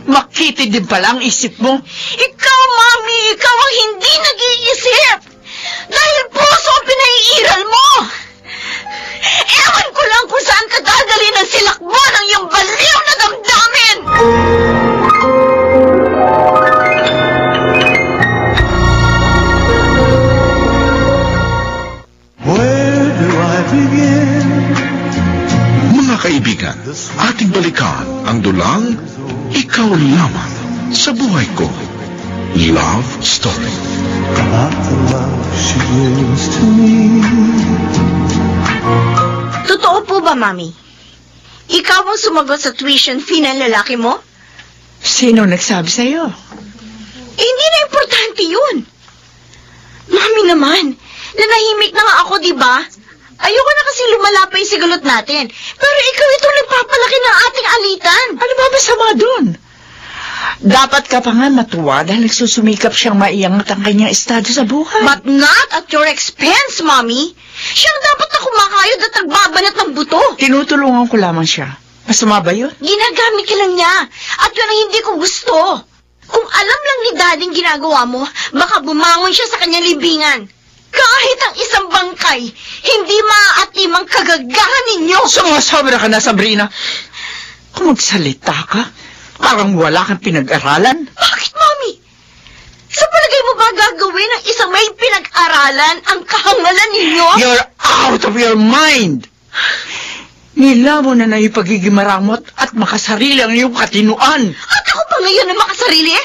Makitid din pala ang isip mo. Ikaw, Mami, ikaw ang hindi nag-iisip. Dahil puso ang pinaiiral mo. Ewan ko lang kung saan ka dadalhin ang silakbo ng iyong baliw na damdamin. Where do I begin? Mga kaibigan, ating balikan ang dulang Ikaw Lamang sa Buhay Ko. Love Story. About the love she gives to me. Totoo po ba, Mami? Ikaw ang sumagot sa tuition fee ng lalaki mo? Sino nagsabi sa'yo? Hindi na importante yun. Mami naman, nanahimik na nga ako, di ba? Ayoko na kasi lumalapay sa galot natin. Pero ikaw itong nagpapalaki ng ating alitan. Ano ba masama dun? Dapat ka pa nga matuwa dahil nagsusumikap siyang maiangat ang kanyang estado sa buhay. But not at your expense, Mommy. Siyang dapat na kumakayod at nagbabanat ng buto. Tinutulungan ko lamang siya. Masama ba yun? Ginagamit ka lang niya. At yun ang hindi ko gusto. Kung alam lang ni Daddy ginagawa mo, baka bumangon siya sa kanyang libingan. Kahit ang isang bangkay, hindi maaatim ang kagagahan ninyo. Sumasobra ka na, Sabrina. Kung magsalita ka, parang wala kang pinag-aralan. Bakit, Mami? Sa palagay mo ba gagawin ng isang may pinag-aralan ang kahangalan ninyo? You're out of your mind! Nilamo na na yung pagiging maramot at makasarili ang iyong katinuan. At ako pa ngayon na makasarili?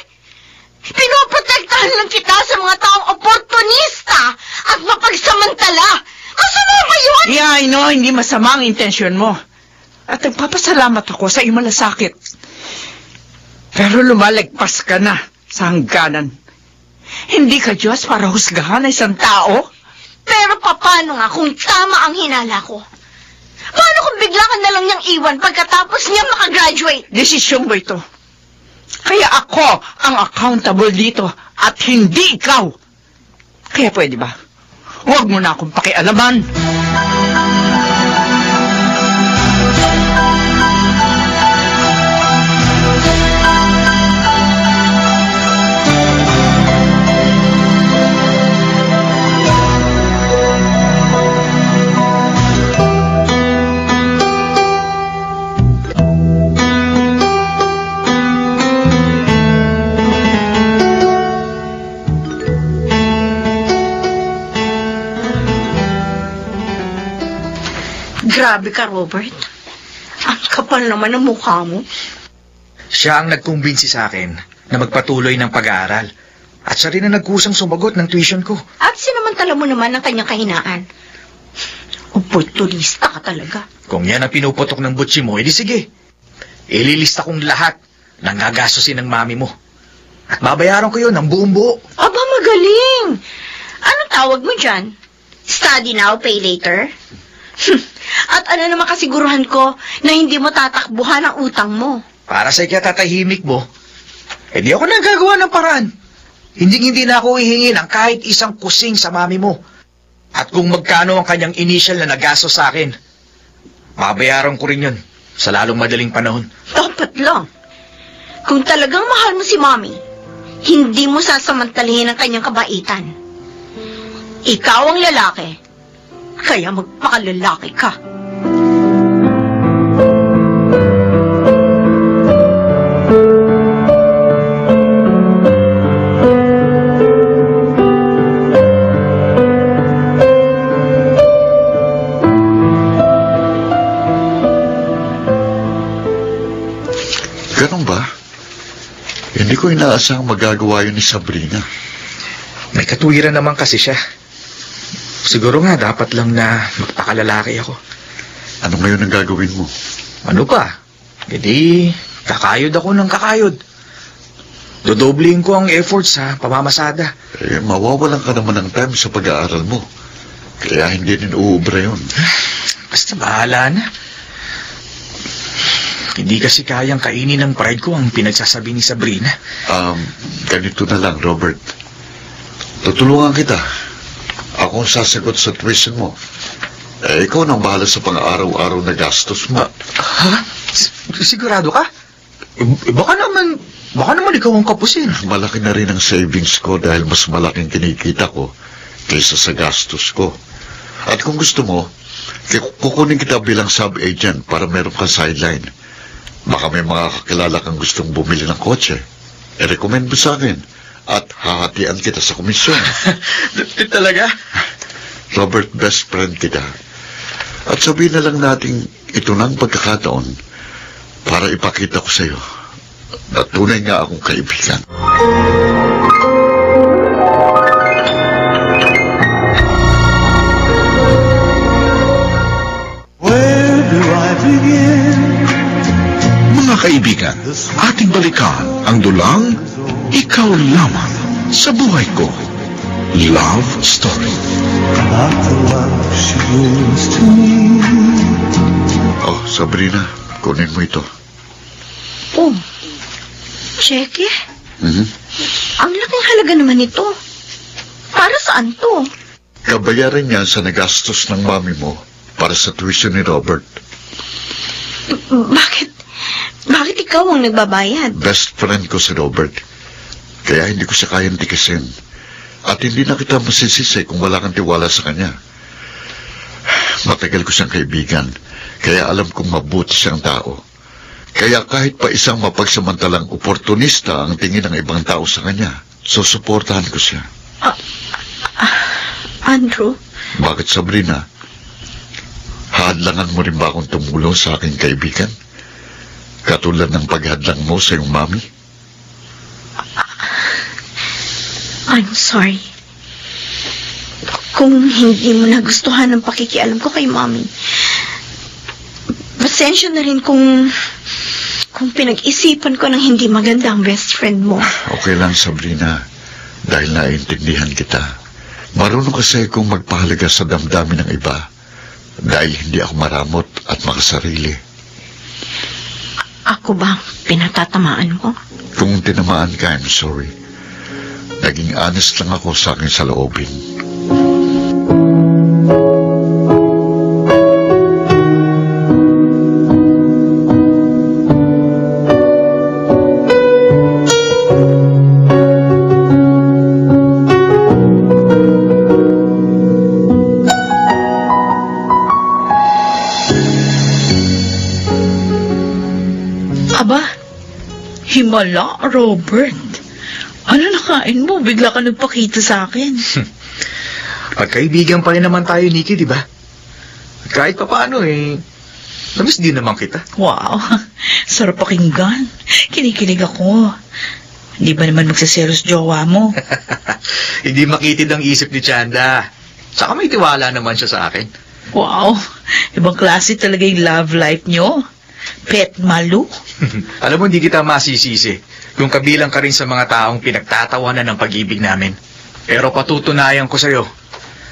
Pinoprotektahan lang kita sa mga taong oportunista at mapagsamantala. Masama ba yun? Yeah, I know, hindi masama ang intensyon mo. At nagpapasalamat ako sa iyong malasakit. Pero lumalagpas ka na sa hangganan. Hindi ka Diyos para husgahan ang isang tao? Pero paano nga kung tama ang hinala ko? Paano kung bigla ka na lang niyang iwan pagkatapos niya makagraduate? Desisyon mo ito. Kaya ako ang accountable dito at hindi ikaw. Kaya pwede ba? Huwag mo na akong pakialaman. Grabe ka, Robert. Ang kapal naman ng mukha mo. Siya ang nagkumbinsi sa akin na magpatuloy ng pag-aaral. At siya rin ang nagkusang sumagot ng tuition ko. At sinamantala mo naman ang kanyang kahinaan. Oportunista ka talaga. Kung yan ang pinuputok ng butsi mo, edi sige. Ililista kong lahat ng gagastusin ng mami mo. At babayaran ko yun ng buong buo. Aba, magaling! Anong tawag mo dyan? Study now, pay later? At ano naman kasiguruhan ko na hindi mo tatakbuhan ang utang mo? Para sa ikatatahimik mo, di ako nagagawa ng paraan. Hindi na ako hihingi ng kahit isang kusing sa mami mo. At kung magkano ang kanyang initial na nagasto sa akin, babayaran ko rin yun sa lalong madaling panahon. Dapat lang. Kung talagang mahal mo si mami, hindi mo sasamantalihin ang kanyang kabaitan. Ikaw ang lalaki, kaya magpakalalaki ka. Ganun ba? Hindi ko inaasahang magagawa yun ni Sabrina. May katuwiran naman kasi siya. Siguro nga dapat lang na magpakalalaki ako. Ano ngayon ang gagawin mo? Ano pa? Hindi, kakayod ako ng kakayod. Dodobling ko ang efforts sa pamamasada. Mawawalan ka naman ng time sa pag-aaral mo. Kaya hindi rin uubra yun. Basta bahala na. Hindi kasi kayang kainin ng pride ko ang pinagsasabi ni Sabrina. Ganito na lang, Robert. Tutulungan kita. Ako ang sasagot sa tuition mo. Ikaw nang bahala sa pang-araw-araw na gastos mo. Ha? Sigurado ka? Baka naman ikaw ang kapusin. Malaki na rin ang savings ko dahil mas malaking kinikita ko kaysa sa gastos ko. At kung gusto mo, kukunin kita bilang sub-agent para meron kang sideline. Baka may mga kakilala kang gustong bumili ng kotse. I-recommend mo sa akin at hahatian kita sa komisyon. Talaga? Robert, best friend kita. At sabihin na lang natin ito ng pagkakataon para ipakita ko sa iyo na tunay nga akong kaibigan. Where do I begin? Mga kaibigan, ating balikan ang dulang Ikaw Lamang sa Buhay Ko. Love Story. About the love she gives to me. Oh, Sabrina, kunin mo ito. Oh, cheque? Mhm. Ang laking halaga naman ito. Para saan to? Kabayaran niya sa nagastos ng mami mo para sa tuition ni Robert. Bakit ikaw ang nagbabayad? Best friend ko si Robert. Kaya hindi ko siya kayang tikasin. At hindi na kita masisisi kung wala kang tiwala sa kanya. Matagal ko siyang kaibigan, kaya alam kong mabuti siyang tao. Kaya kahit pa isang mapagsamantalang oportunista ang tingin ng ibang tao sa kanya, susuportahan ko siya. Andrew? Bakit, Sabrina? Hadlangan mo rin ba akong tumulong sa aking kaibigan? Katulad ng paghadlang mo sa iyong mami? I'm sorry. Kung hindi mo nagustuhan ang pakikialam ko kay Mommy, pasensya na rin kung pinag-isipan ko ng hindi maganda ang best friend mo. Okay lang, Sabrina. Dahil naiintindihan kita. Marunong kasi kung magpahalaga sa damdamin ng iba. Dahil hindi ako maramot at makasarili. Ako ba pinatatamaan mo? Kung tinamaan ka, I'm sorry. Naging honest lang ako sa aking saloobin. Aba, himala, Robert. Ano nakain mo? Bigla ka nagpakita sa akin. Pagkaibigan pa rin naman tayo, Nikki, di ba? Kahit pa paano namiss din naman kita. Wow, sarap pakinggan. Kinikilig ako. Hindi ba naman magsaselos jowa mo? Hindi makitid ang isip ni Chanda. Saka may tiwala naman siya sa akin. Wow, ibang klase talaga yung love life nyo. Pet malu. Alam mo, hindi kita masisisi kung kabilang ka rin sa mga taong pinagtatawanan ng pag-ibig namin. Pero patutunayan ko sa'yo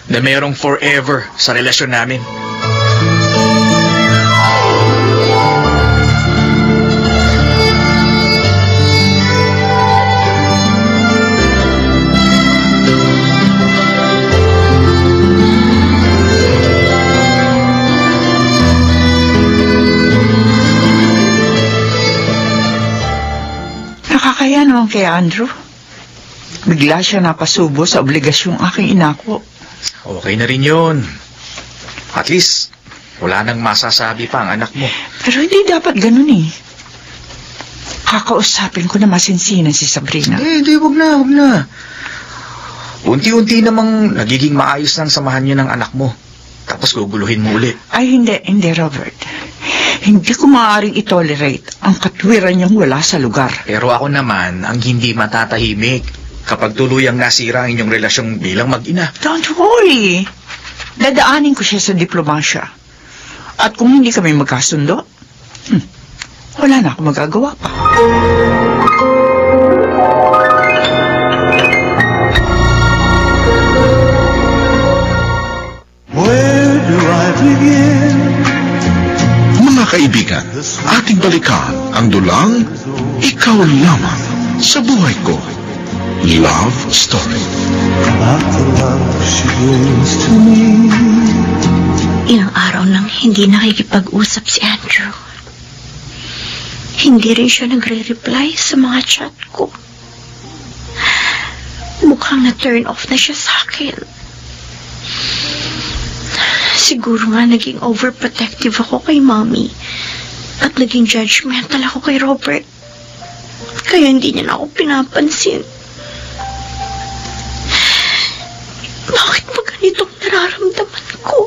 na mayroong forever sa relasyon namin. Nakakaya naman kay Andrew. Bigla siya napasubo sa obligasyong aking inako. Okay na rin yun. At least, wala nang masasabi pa ang anak mo. Pero hindi dapat ganun eh. Kakausapin ko na masinsinan si Sabrina. Hindi, wag na. Unti-unti namang nagiging maayos ng samahan niyo ng anak mo. Tapos guguluhin mo uli. Ay, hindi, Robert. Hindi ko maaaring itolerate ang katwiran niyang wala sa lugar. Pero ako naman ang hindi matatahimik kapag tuluyang nasira ang inyong relasyong bilang mag-ina. Don't worry. Dadaanin ko siya sa diplomasya. At kung hindi kami magkasundo, wala na ako magagawa pa. Where do I begin? Mga kaibigan, ating balikan ang dulang Ikaw Lamang sa Buhay Ko. Love Story. About the love she brings to me. Ilang araw nang hindi nakikipag-usap si Andrew. Hindi rin siya nagre-reply sa mga chat ko. Mukhang na-turn off na siya sa akin. Siguro nga naging overprotective ako kay Mommy at naging judgmental ako kay Robert. Kaya hindi niya na ako pinapansin. Bakit ba ganitong nararamdaman ko?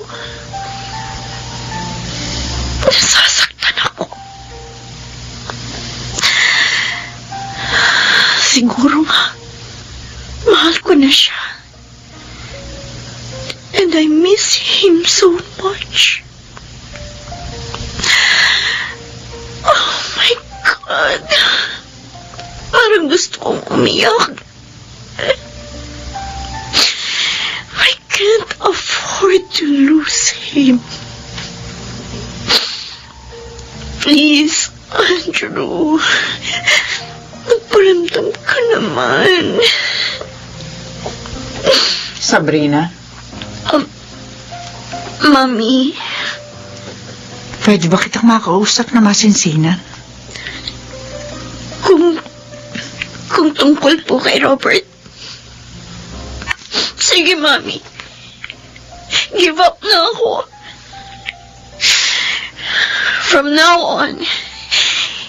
Nasasaktan ako. Siguro nga, mahal ko na siya. And I miss him so much. Oh my God. Parang gusto kong umiyak. I can't afford to lose him. Please, Andrew. Magparamdam ka naman. Sabrina? Mami. Pwede ba kitang makausap na masinsinan? Kung tungkol po kay Robert. Sige, Mami. Give up na ako. From now on,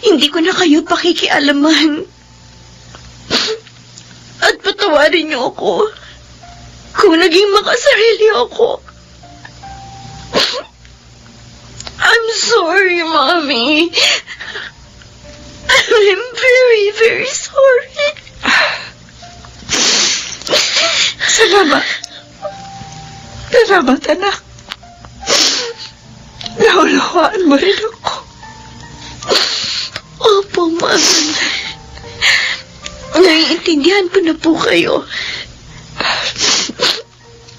hindi ko na kayo pakikialaman. At patawarin niyo ako kung naging makasarili ako. I'm sorry, Mommy. I'm very, very sorry. Salamat. Salamat, anak. Naulawaan mo rin ako. Opo, Mami. Naiintindihan ko na po kayo.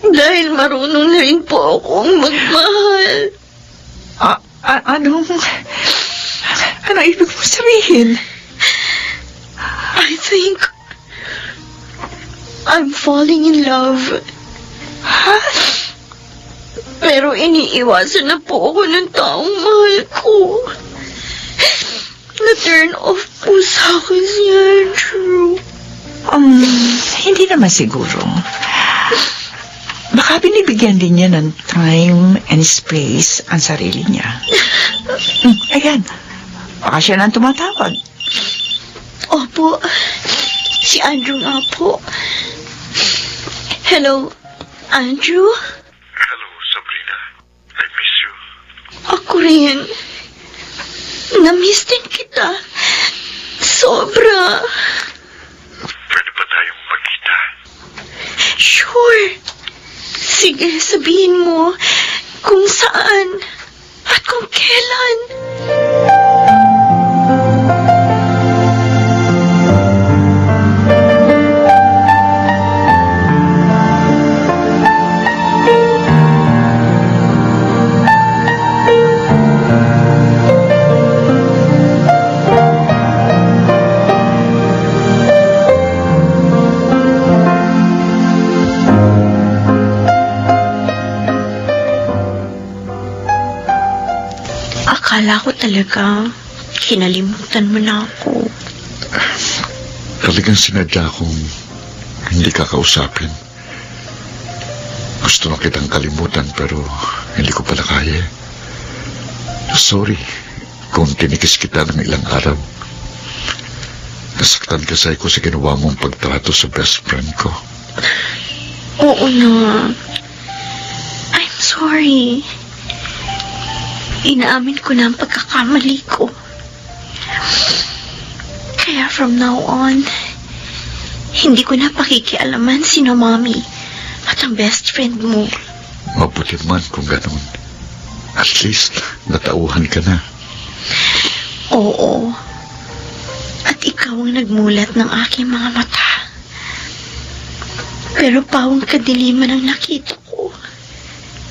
Dahil marunong na rin po akong magmahal. Anong ibig mo sabihin? I think I'm falling in love. Ha? Pero iniiwasan na po ako ng taong mahal ko. Na-turn off po sa akin si Andrew. Hindi naman siguro. Baka binibigyan din niya ng time and space ang sarili niya. Ayan, baka siya nang tumatawag. Opo, si Andrew nga po. Hello, Andrew? Hello, Sabrina. I miss you. Ako rin. Na-miss din kita. Sobra. Pwede ba tayong magkita? Sure. Sige, sabihin mo kung saan at kung kailan. Akala ko talaga kinalimutan mo na ako. Talagang sinadya kong hindi ka kausapin. Gusto na kitang kalimutan pero hindi ko pala kaya. Sorry kung tinikis kita ng ilang araw. Nasaktan kasi ko sa ginawa mong pagtrato sa best friend ko. Oo na. I'm sorry. Inaamin ko na ang pagkakamali ko. Kaya from now on, hindi ko na pakikialaman sino Mommy at ang best friend mo. Mabuti man kung ganun. At least, natauhan ka na. Oo. At ikaw ang nagmulat ng aking mga mata. Pero pawang kadiliman ang nakita ko.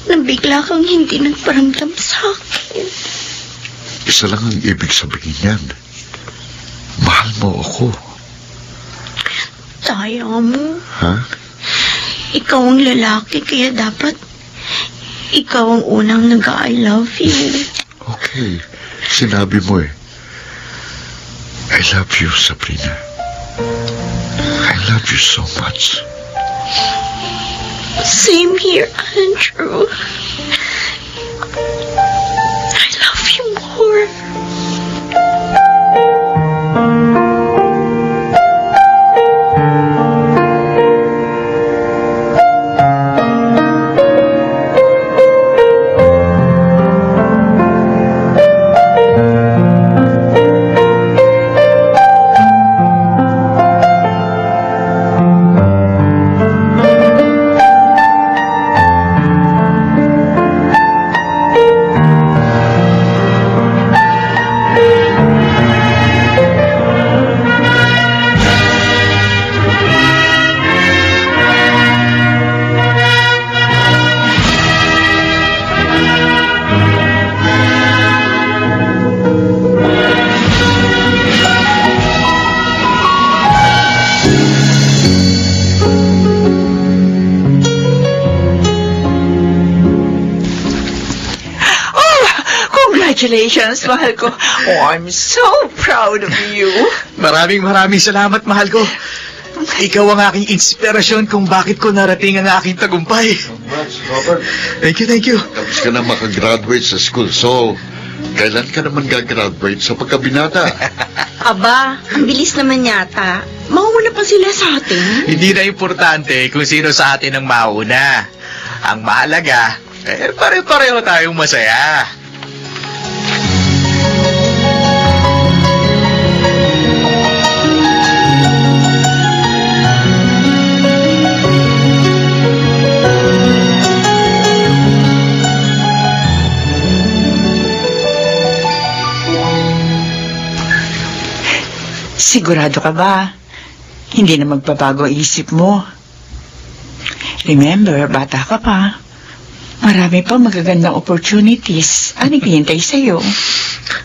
Nang bigla kang hindi nagparamdam sa akin. Isa lang ang ibig sabihin yan. Mahal mo ako. Taya mo. Ha? Ikaw ang lalaki, kaya dapat ikaw ang unang nag-I love you. Okay. Sinabi mo eh. I love you, Sabrina. I love you so much. Same here, Andrew. I love you more. Congratulations, mahal ko. Oh, I'm so proud of you. Maraming salamat, mahal ko. Ikaw ang aking inspirasyon kung bakit ko narating ang aking tagumpay. Congrats, Robert. Thank you. Tapos ka na makagraduate sa school. So, kailan ka naman gagraduate sa pagkabinata? Aba, ang bilis naman yata. Mauna pa sila sa atin. Hindi na importante kung sino sa atin ang mauna. Ang mahalaga, pare-pareho tayong masaya. Sigurado ka ba? Hindi na magbabago ang isip mo. Remember, bata ka pa. Marami pang magagandang opportunities. Anong hihintay sa'yo?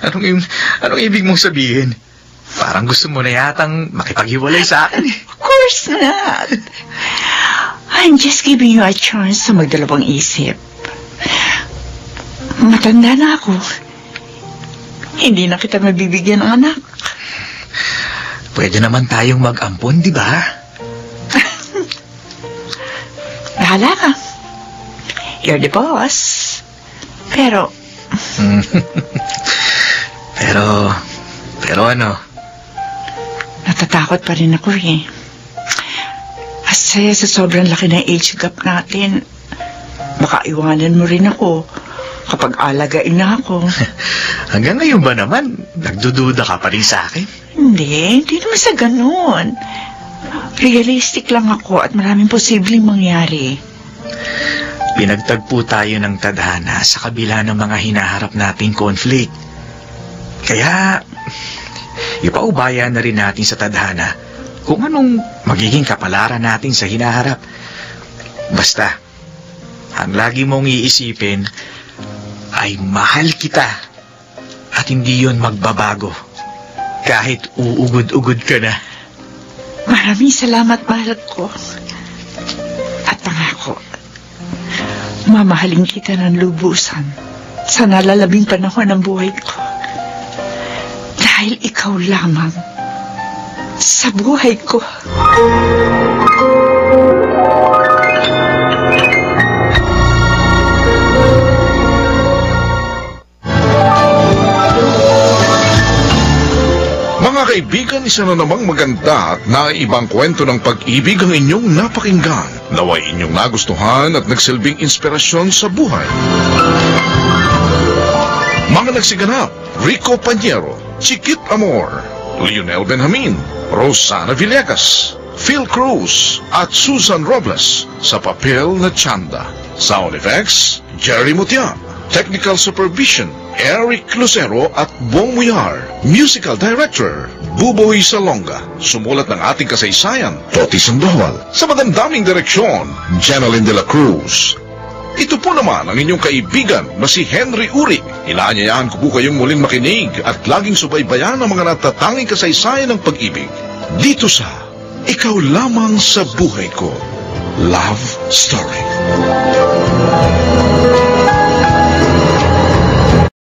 Anong ibig mong sabihin? Parang gusto mo na yatang makipaghiwalay sa akin. Of course not. I'm just giving you a chance sa magdalawang isip. Matanda na ako. Hindi na kita mabibigyan ng anak. Pwede naman tayong mag-ampon, di ba? Bahala ka. You're the boss. Pero ano? Natatakot pa rin ako eh. Kasi sa sobrang laki ng age gap natin, baka iwanan mo rin ako kapag alagain na ako. Hanggang ngayon ba naman, nagdududa ka pa rin sa akin? Hindi naman sa ganun. Realistic lang ako at maraming posibleng mangyari. Pinagtagpo tayo ng tadhana sa kabila ng mga hinaharap nating conflict. Kaya, ipaubayan na rin natin sa tadhana kung anong magiging kapalaran natin sa hinaharap. Basta, ang lagi mong iisipin ay mahal kita at hindi yun magbabago kahit uugod-ugod ka na. Maraming salamat, mahal ko. At pangako, mamahalin kita ng lubusan sa nalalabing panahon ng buhay ko. Dahil ikaw lamang sa buhay ko. Mga kaibigan, isa na namang maganda at naiibang kwento ng pag-ibig ang inyong napakinggan. Naway inyong nagustuhan at nagsilbing inspirasyon sa buhay. Mga nagsiganap, Rico Pañero, Chiquit Amor, Lionel Benjamin, Rosana Villegas, Phil Cruz at Susan Robles sa papel na Chanda. Sound effects, Jerry Mutia. Technical supervision, Eric Lucero at Bong Muyar. Musical director, Buboy Salonga. Sumulat ng ating kasaysayan, Toti Sandoval. Sa magandaming direksyon, Janeline de la Cruz. Ito po naman ang inyong kaibigan na si Henry Uri. Inaanyayahan ko po kayong muling makinig at laging subaybayan ang mga natatanging kasaysayan ng pag-ibig. Dito sa Ikaw Lamang sa Buhay Ko, Love Story.